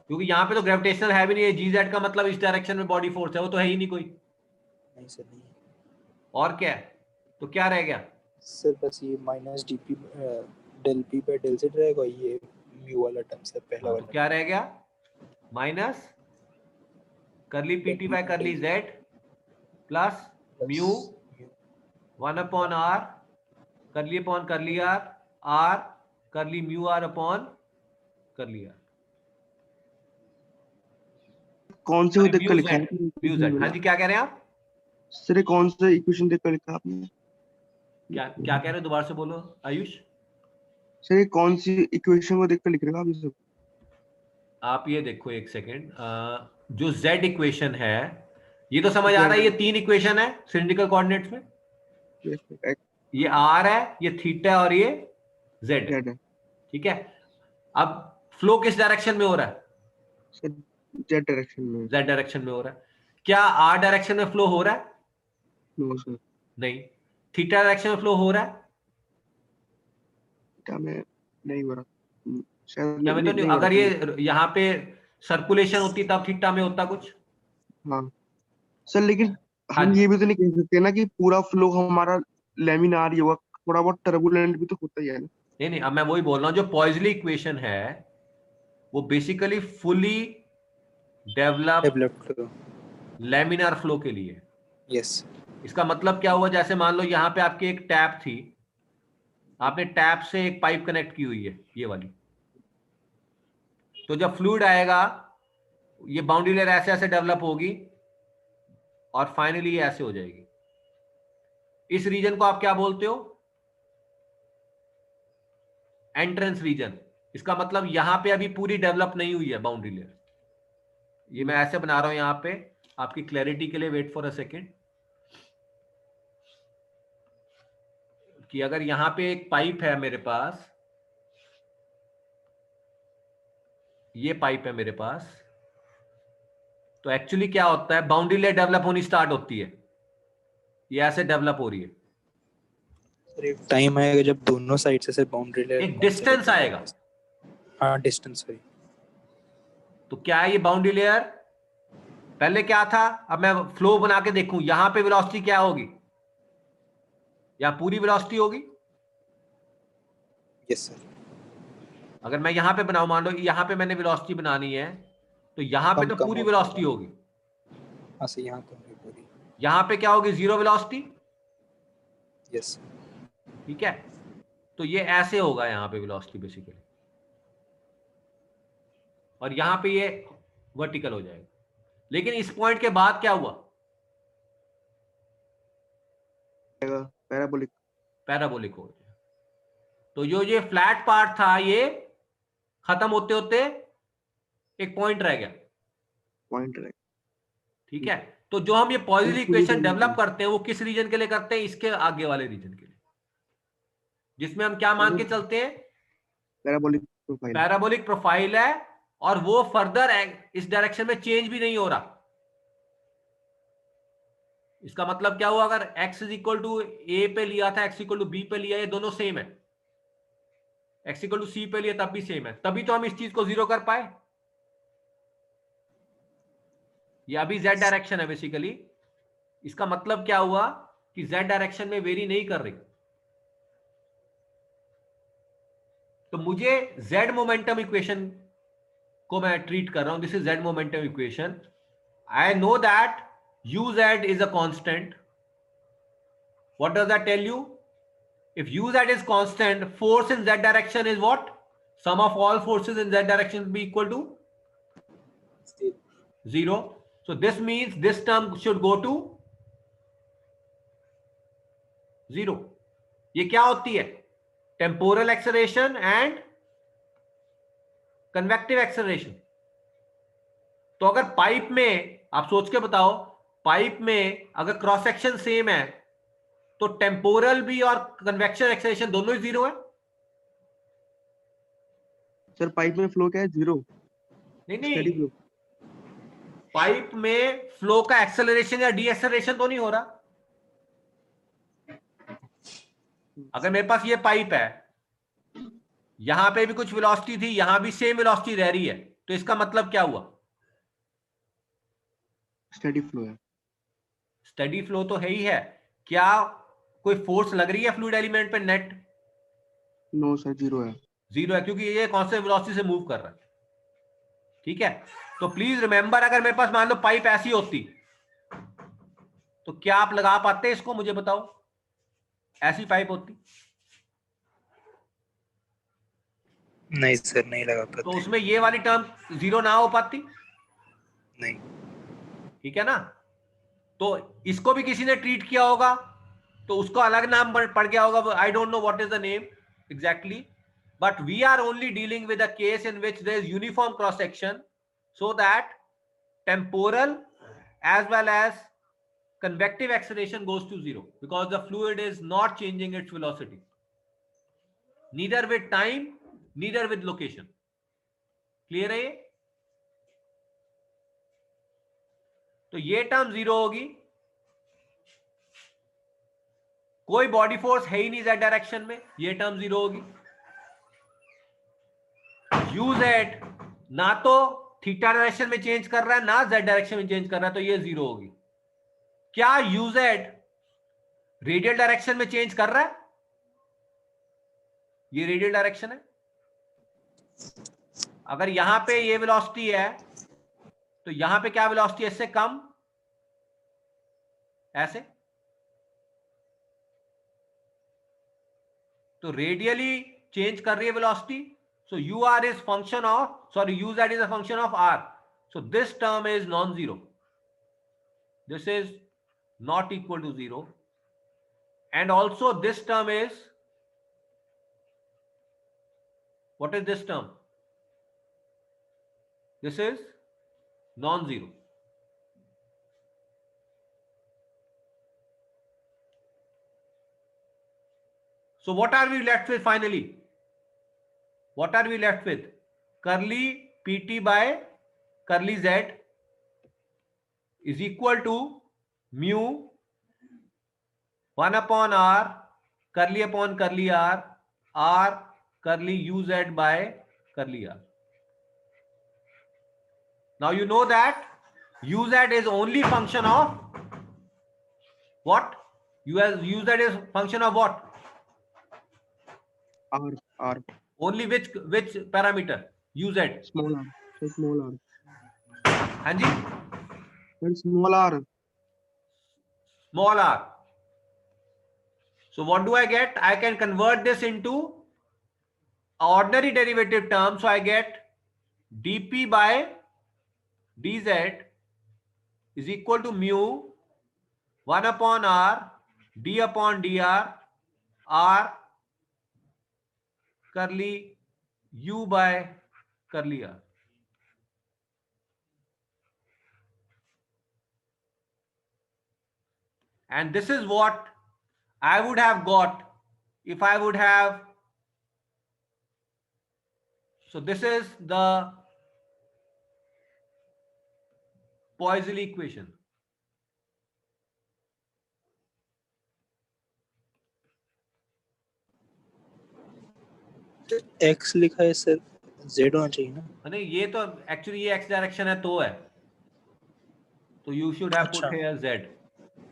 S2: क्योंकि यहाँ पे तो ग्रेविटेशनल है भी नहीं है। जीजेड का मतलब इस डायरेक्शन में बॉडी फोर्स है, वो तो है ही नहीं कोई।
S5: नहीं सर, नहीं।
S2: और क्या है, तो क्या रह गया?
S5: सर बस ये minus dp del p by del z रहेगा, ये म्यू वाला टर्म सर, पहला
S2: तो
S5: वाला।
S2: क्या रह गया? माइनस करली PT bye curly Z plus mu 1/r करली अपॉन करली आर, आर करली म्यू आर अपॉन करली आर।
S4: कौन से को देख कर लिखा है
S2: म्यू जेड। हाँ जी, क्या कह रहे हैं आप?
S4: सर ये कौन सा इक्वेशन देख कर लिखा आपने?
S2: क्या क्या कह रहे हो, दोबारा से बोलो आयुष।
S4: सर ये कौन सी इक्वेशन को देख कर लिख रहे हो आप ये सब?
S2: आप ये देखो एक सेकेंड, जो z इक्वेशन है, ये तो समझ आ रहा है, ये तीन इक्वेशन है सिलिंड्रिकल कोऑर्डिनेट्स में। ये r है, ये थीटा और ये z है। ठीक है, अब फ्लो किस डायरेक्शन में हो रहा है?
S4: सर जेड डायरेक्शन में।
S2: z डायरेक्शन में हो रहा है। क्या r डायरेक्शन में फ्लो हो रहा है?
S4: नो सर,
S2: नहीं। थीटा डायरेक्शन में फ्लो हो रहा है?
S4: क्या मैं नहीं हो रहा शायद,
S2: क्या मैं तो नहीं,
S4: नहीं हो
S2: अगर
S4: रहा।
S2: ये यहाँ पे सर्कुलेशन होती तब थीटा में होता कुछ।
S4: हाँ सर, लेकिन
S2: हाँ
S4: हम
S2: जी।
S4: ये भी तो नहीं कह सकते ना कि पूरा फ्लो हमारा लेमिनार ही होगा, थोड़ा बहुत टर्बुलेंट भी तो होता ही है ना।
S2: नहीं नहीं, अब मैं वही बोल रहा हूँ, जो पॉइजली इक्वेशन है वो basically fully develop
S5: developed
S2: laminar flow के लिए।
S5: यस
S2: इसका मतलब क्या हुआ, जैसे मान लो यहाँ पे आपकी एक टैप थी, आपने टैप से एक पाइप कनेक्ट की हुई है ये वाली, तो जब फ्लूइड आएगा ये बाउंड्री लेयर ऐसे ऐसे डेवलप होगी और फाइनली ये ऐसे हो जाएगी। इस रीजन को आप क्या बोलते हो, एंट्रेंस रीजन। इसका मतलब यहां पे अभी पूरी डेवलप नहीं हुई है बाउंड्री लेयर। ये मैं ऐसे बना रहा हूं यहां पे आपकी क्लैरिटी के लिए, वेट फॉर अ सेकेंड, कि अगर यहां पे एक पाइप है मेरे पास, ये पाइप है मेरे पास, तो एक्चुअली क्या होता है, बाउंड्री लेयर डेवलप होनी स्टार्ट होती है, ये ऐसे डेवलप हो रही है,
S5: सर एक टाइम आएगा जब दोनों साइड से सर बाउंड्री लेयर
S2: एक डिस्टेंस आएगा।
S5: हाँ डिस्टेंस सॉरी।
S2: तो क्या है ये बाउंड्री लेयर, पहले क्या था, अब मैं फ्लो बना के देखूं यहां पे वेलोसिटी क्या होगी, या पूरी वेलोसिटी होगी।
S5: यस सर
S2: अगर मैं यहां पे बनाऊं, मान लो यहां पे मैंने वेलोसिटी बनानी है, तो यहां पे
S5: कम
S2: तो
S5: कम
S2: पूरी
S5: होगा।
S2: वेलोसिटी होगी,
S5: हाँ सर यहाँ कम है पूरी।
S2: यहां पे क्या होगी, जीरो वेलोसिटी।
S5: यस
S2: ठीक है, तो ये ऐसे होगा यहां पे वेलोसिटी बेसिकली, और यहां पे ये वर्टिकल हो जाएगा। लेकिन इस पॉइंट के बाद क्या हुआ,
S4: पैराबोलिक।
S2: पैराबोलिक हो गया। तो जो ये फ्लैट पार्ट था ये खत्म होते होते एक पॉइंट रह गया।
S4: पॉइंट है।
S2: ठीक है, तो जो हम ये पॉइजन
S4: पूरी
S2: इक्वेशन
S4: develop
S2: डेवलप
S4: हुई।
S2: करते हैं वो किस रीजन के लिए करते हैं, इसके आगे वाले रीजन के लिए, जिसमें हम क्या मान के चलते हैं,
S4: पैराबोलिक प्रोफाइल।
S2: पैराबोलिक प्रोफाइल है, और वो फर्दर इस डायरेक्शन में चेंज भी नहीं हो रहा। इसका मतलब क्या हुआ, अगर x इज इक्वल टू ए पे लिया था, x इक्वल टू बी पे लिया, ये दोनों सेम है, x इक्वल टू सी पे लिया तब भी सेम है, तभी तो हम इस चीज को जीरो कर पाए। ये अभी z डायरेक्शन है बेसिकली, इसका मतलब क्या हुआ कि z डायरेक्शन में वेरी नहीं कर रही, तो मुझे z मोमेंटम इक्वेशन को मैं ट्रीट कर रहा हूं, this is z momentum equation. I know that uz is a constant. What does that tell you? If uz is constant, force in z direction is what? Sum of all forces in z direction will be equal to 0. So this means this term should go to 0. ये क्या होती है, temporal acceleration and convective acceleration. तो अगर pipe में, आप सोच के बताओ, पाइप में अगर क्रॉस सेक्शन सेम है तो टेम्पोरल भी और कन्वेक्शन एक्सेलरेशन दोनों ही जीरो है।
S4: सर पाइप में फ्लो क्या है, जीरो।
S2: नहीं
S4: स्टेडी
S2: नहीं,
S4: फ्लो।
S2: पाइप में फ्लो का एक्सेलरेशन या डी एक्सेलरेशन तो नहीं हो रहा। अगर मेरे पास ये पाइप है, यहां पे भी कुछ वेलोसिटी थी, यहां भी सेम वेलोसिटी रह रही है, तो इसका मतलब क्या हुआ,
S4: स्टेडी फ्लो है।
S2: स्टेडी फ्लो तो है ही है। क्या कोई फोर्स लग रही है फ्लूइड एलिमेंट पे नेट?
S4: नो सर, जीरो है।
S2: जीरो है, क्योंकि ये कांस्टेंट वेलोसिटी से मूव कर रहा है। ठीक है, तो प्लीज रिमेंबर, अगर मेरे पास मान लो पाइप ऐसी होती तो क्या आप लगा पाते इसको, मुझे बताओ, ऐसी पाइप होती
S5: नहीं सर नहीं लगा
S2: तो
S5: पाते।
S2: उसमें ये वाली टर्म जीरो ना हो पाती।
S5: नहीं
S2: ठीक है ना, तो इसको भी किसी ने ट्रीट किया होगा, तो उसको अलग नाम पड़ गया होगा, I don't know what is the name exactly, but we are only dealing with a case in which there is uniform cross section, so that temporal as well as convective acceleration goes to zero, because the fluid is not changing its velocity, neither with time neither with location. Clear है ये? तो ये term zero होगी, कोई body force है ही नहीं z direction में, ये टर्म जीरो होगी। uz ना तो थीटा डायरेक्शन में चेंज कर रहा है ना z डायरेक्शन में चेंज कर रहा है, तो ये जीरो होगी। क्या uz रेडियल डायरेक्शन में चेंज कर रहा है? ये रेडियल डायरेक्शन है। अगर यहां पे ये वेलोसिटी है तो यहां पे क्या वेलोसिटी है इससे कम, ऐसे। तो रेडियली चेंज कर रही है velocity, so ur is function of, sorry, uz is a function of r, so this term is non-zero, this is not equal to 0, and also this term is, what is this term, this is non-zero. So what are we left with finally? What are we left with? Curly pt by curly z is equal to mu 1 upon r curly upon curly r curly uz by curly r. Now you know that uz is only function of what? uz is function of what?
S4: R.
S2: Only which parameter? uz.
S4: Small r. So small r.
S2: हाँ जी,
S4: Then small r.
S2: small r. So what do I get? I can convert this into ordinary derivative term. So I get dp by dz is equal to mu 1 upon r d upon dr r curly u by curly r. And this is what I would have got if I would have, so this is the Poiseuille equation.
S5: x लिखा है sir, z होना चाहिए ना?
S2: नहीं, ये तो actually ये x direction है तो है, तो you should have put here z.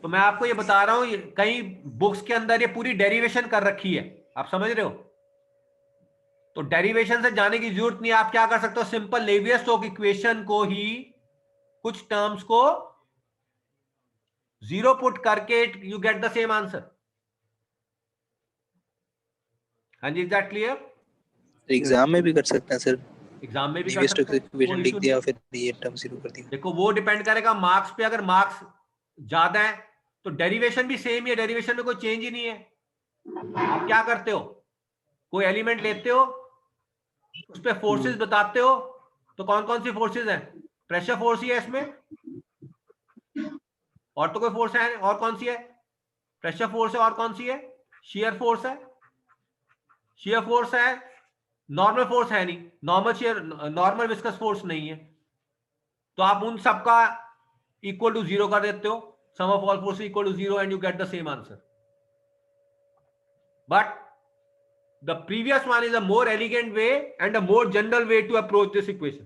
S2: तो मैं आपको ये बता रहा हूं, कई बुक्स के अंदर ये पूरी डेरिवेशन कर रखी है, आप समझ रहे हो? तो डेरिवेशन से जाने की जरूरत नहीं, आप क्या कर सकते हो, सिंपल नेवियर-स्टोक्स इक्वेशन को ही कुछ टर्म्स को जीरो पुट करके you get the same answer. हाँ जी, इज दैट क्लियर?
S5: एग्जाम में भी कर सकते हैं सर,
S2: एग्जाम में भी कर
S5: नेवियर
S2: सकते
S5: स्टोक्स
S2: हैं,
S5: इक्वेशन
S2: कोई
S5: लिख
S2: issue
S5: दिया,
S2: नहीं.
S5: फिर ये टर्म जीरो कर दिया.
S2: देखो वो डिपेंड करेगा मार्क्स पे, अगर मार्क्स ज्यादा है तो डेरिवेशन भी सेम ही है, डेरिवेशन में कोई चेंज ही नहीं है. आप क्या करते हो, कोई एलिमेंट लेते हो, उस पे फोर्सेस बताते हो, तो कौन कौन सी फोर्सेस हैं? प्रेशर फोर्स ही है इसमें, और तो कोई फोर्स है? और कौन सी है? प्रेशर फोर्स है, और कौन सी है? शियर फोर्स है. शियर फोर्स है, नॉर्मल फोर्स है नहीं, normal shear, normal viscous force नहीं है. तो आप उन सबका इक्वल टू जीरो कर देते हो, sum of all force equal to zero, and you get the same answer. But the previous one is a more elegant way and a more general way to approach this equation.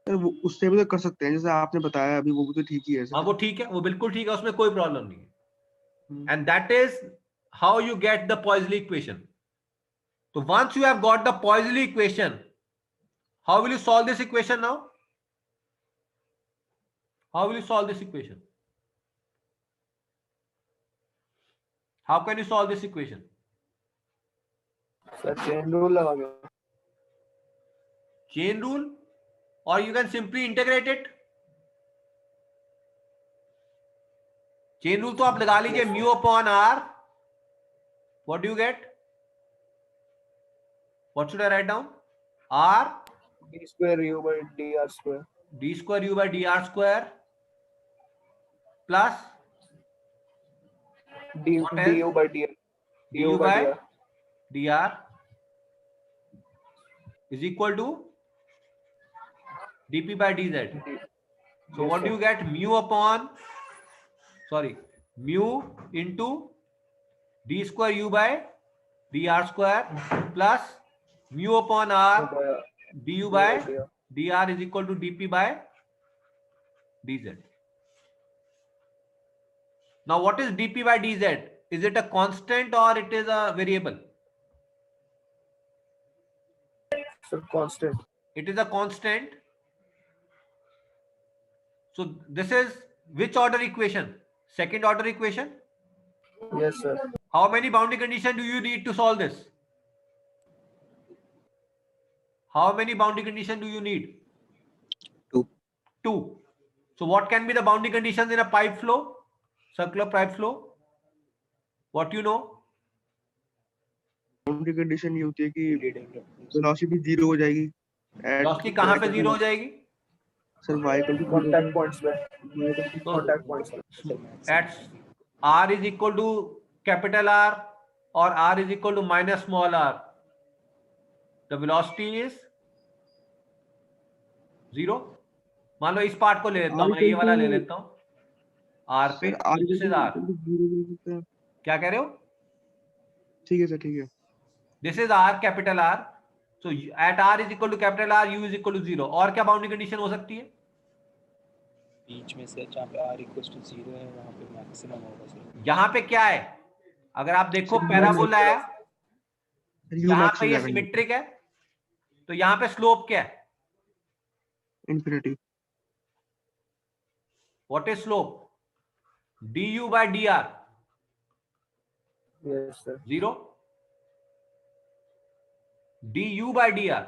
S4: Sir वो उससे भी तो कर सकते हैं, जैसे आपने बताया अभी, वो भी तो ठीक ही है
S2: हाँ,
S4: सर.
S2: वो ठीक है, वो बिल्कुल ठीक है, उसमें कोई प्रॉब्लम नहीं है. And that is how you get the Poiseuille equation. So once you have got the Poiseuille equation, how will you solve this equation now? How will you solve this equation? How can you solve this equation?
S1: Sir chain rule लगा के.
S2: Chain rule, or you can simply integrate it. Chain rule तो आप लगा लीजिए, mu upon r. What do you get? What should I write down? R
S1: d square u by dr square.
S2: d square u by dr square plus
S1: d
S2: What else?
S1: du by dr.
S2: du by dr is equal to dp by dz. So what do you get? Mu upon, sorry, mu into d square u by dr square plus mu upon r du by dr is equal to dp by dz. Now what is dp by dz? Is it a constant or it is a variable?
S1: Sir constant.
S2: It is a constant. So this is which order equation? Second order equation.
S1: Yes, sir.
S2: How many boundary conditions do you need to solve this? How many boundary conditions do you need?
S5: Two.
S2: Two. So what can be the boundary conditions in a pipe flow? Circular pipe flow? What you know?
S4: Boundary condition ये होती है कि velocity 0 हो जाएगी
S2: velocity कहाँ पे 0 हो जाएगी?
S4: Sir y equal to
S1: Contact points में.
S2: So
S1: Contact points में.
S2: at r is equal to capital R or r is equal to minus small r, the velocity is 0. मान लो इस पार्ट को ले लेता हूँ, मैं ये वाला ले लेता हूँ r पे. This is r. क्या कह रहे हो?
S4: ठीक है सर, ठीक है.
S2: This is r, capital R. So at r is equal to capital R, u is equal to 0. और क्या बाउंड्री कंडीशन हो सकती है?
S5: बीच में से जहाँ पे r इक्वल टू 0 है वहाँ पे मैक्सिमम होगा सर.
S2: यहाँ पे क्या है? अगर आप देखो पैराबोला है, यहाँ पे ये सिमेट्रिक है, तो यहाँ पे स्लोप क्या है?
S4: Infinity.
S2: What is slope? du by dr.
S1: Yes, sir.
S2: 0. du by dr.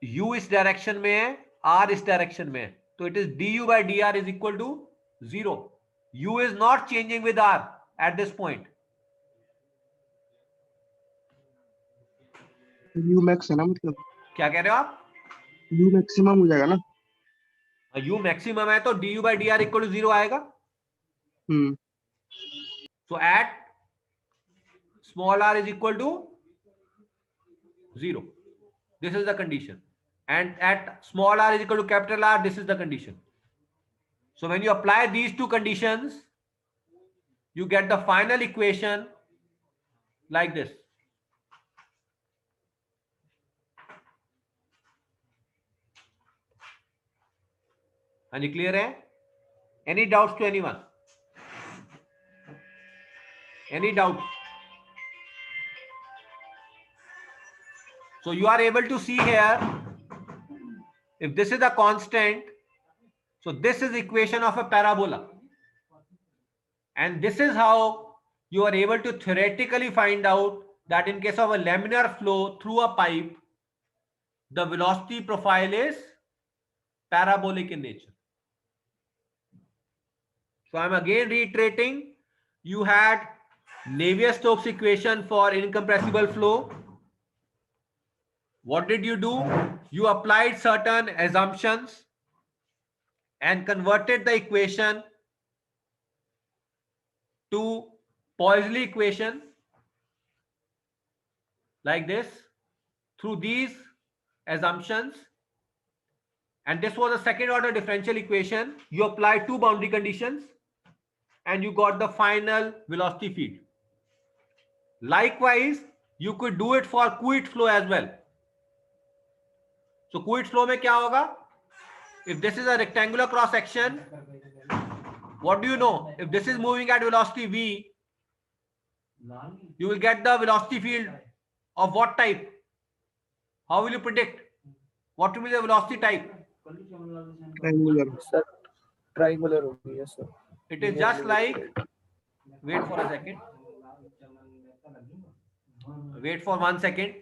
S2: u इस डायरेक्शन में है, r इस डायरेक्शन में है, तो it is du by dr is equal to 0. u is not changing with r at this point.
S4: u max है ना, मतलब
S2: क्या कह रहे हो आप?
S4: u मैक्सिमम हो जाएगा ना.
S2: u मैक्सिमम है तो du by dr equal to 0 आएगा. So at small r is equal to 0. This is the condition. And at small r is equal to capital R, this is the condition. So when you apply these two conditions, you get the final equation like this. Any clear hai? Any doubts to anyone? Any doubts? So you are able to see here, if this is a constant, so this is equation of a parabola. And this is how you are able to theoretically find out that in case of a laminar flow through a pipe, the velocity profile is parabolic in nature. So I'm again reiterating, you had Navier-Stokes equation for incompressible flow. What did you do? You applied certain assumptions and converted the equation to Poiseuille equation like this through these assumptions. And this was a second order differential equation. You applied two boundary conditions and you got the final velocity field. Likewise, you could do it for Couette flow as well. So Couette flow में क्या होगा? If this is a rectangular cross section, what do you know? If this is moving at velocity v, you will get the velocity field of what type? How will you predict? What will be the velocity type?
S4: Triangular.
S1: Sir, triangular होगी. Yes, sir.
S2: It is just like, wait for a second. Wait for 1 second.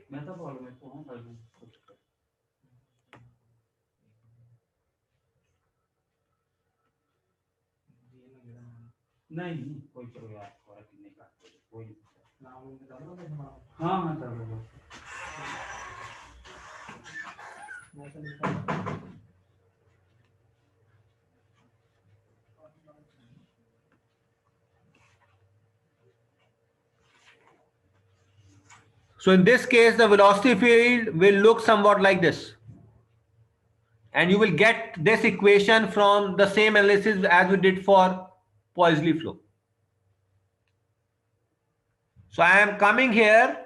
S2: So in this case, the velocity field will look somewhat like this. And you will get this equation from the same analysis as we did for Poiseuille flow. So I am coming here.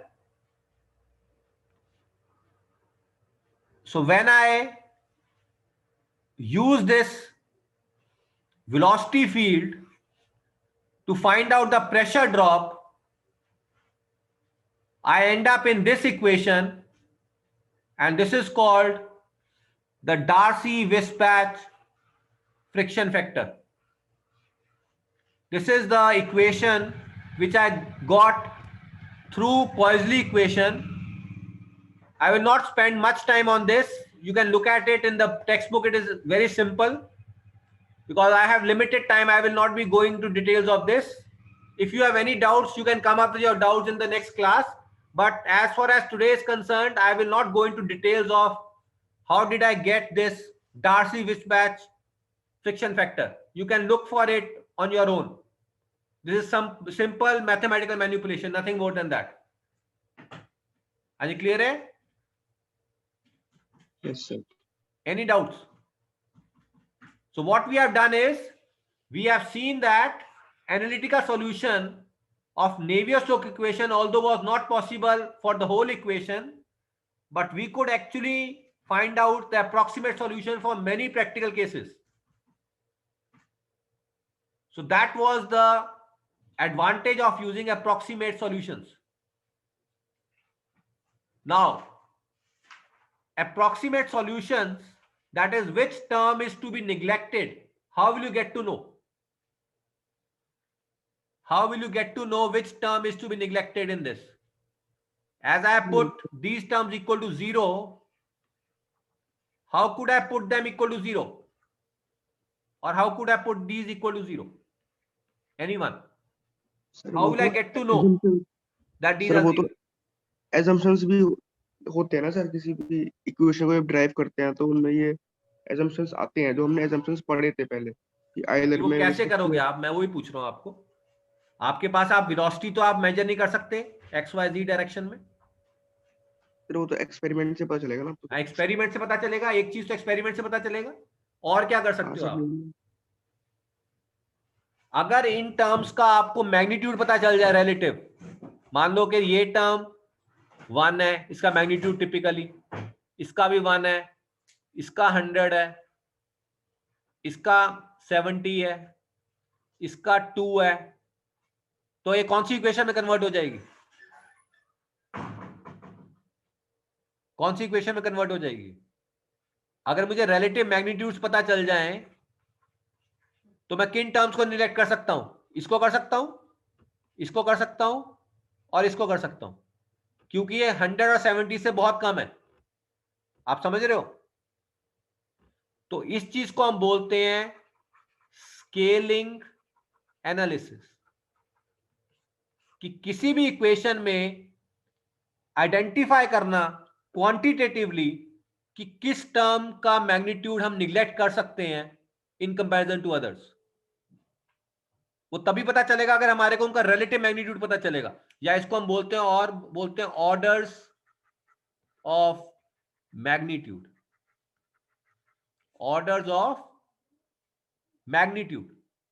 S2: So when I use this velocity field to find out the pressure drop, I end up in this equation, and this is called the Darcy-Weisbach friction factor. This is the equation which I got through Poiseuille equation. I will not spend much time on this. You can look at it in the textbook. It is very simple. Because I have limited time, I will not be going to details of this. If you have any doubts, you can come up with your doubts in the next class. But as far as today is concerned, I will not go into details of how did I get this Darcy-Weisbach friction factor. You can look for it on your own. This is some simple mathematical manipulation, nothing more than that. Are you clear? Eh?
S4: Yes, sir.
S2: Any doubts? So what we have done is, we have seen that analytical solution of Navier-Stokes equation, although was not possible for the whole equation, but we could actually find out the approximate solution for many practical cases. So that was the advantage of using approximate solutions. Now, approximate solutions, that is which term is to be neglected. How will you get to know? How will you get to know which term is to be neglected in this? As I put these terms equal to 0, how could I put them equal to 0? Or how could I put these equal to 0? Anyone?
S4: Sir,
S2: How
S4: वो
S2: will I
S4: तो
S2: get to know
S4: assumption-
S2: that these
S4: sir,
S2: are
S4: वो
S2: 0?
S4: तो assumptions भी होते हैं ना sir, किसी भी इक्वेशन को जब ड्राइव करते हैं तो उनमें ये assumptions आते हैं, जो हमने assumptions पढ़े थे पहले कि आइलर
S2: वो
S4: में
S2: कैसे करोगे आप? मैं वही पूछ रहा हूं आपको. आपके पास आप वेलोसिटी तो आप मेजर नहीं कर सकते XYZ डायरेक्शन में.
S4: फिर वो तो एक्सपेरिमेंट से पता चलेगा ना आपको.
S2: एक्सपेरिमेंट से पता चलेगा. एक चीज तो एक्सपेरिमेंट से पता चलेगा. और क्या कर
S4: हाँ
S2: सकते हो
S4: सर,
S2: आप? अगर इन टर्म्स का आपको मैग्नीट्यूड पता चल जाए रिलेटिव, मान लो कि ये टर्म 1 है, इसका मैग्नीट्यूड टिपिकली, इसका भी 1 है, इसका 100 है, इसका 70 है, इसका 2 है, तो ये कौन सी इक्वेशन में कन्वर्ट हो जाएगी? कौन सी इक्वेशन में कन्वर्ट हो जाएगी? अगर मुझे रिलेटिव मैग्नीट्यूड्स पता चल जाएं, तो मैं किन टर्म्स को निगलेक्ट कर सकता हूं? इसको कर सकता हूं, इसको कर सकता हूं और इसको कर सकता हूं, क्योंकि ये 100 और 70 से बहुत कम है. आप समझ रहे हो? तो इस चीज को हम बोलते हैं स्केलिंग एनालिसिस, कि किसी भी इक्वेशन में आइडेंटिफाई करना क्वांटिटेटिवली कि किस टर्म का मैग्नीट्यूड हम निगलेक्ट कर सकते हैं इन कंपैरिजन टू अदर्स. वो तभी पता चलेगा अगर हमारे को उनका रिलेटिव मैग्नीट्यूड पता चलेगा, या इसको हम बोलते हैं orders of magnitude. Orders of magnitude.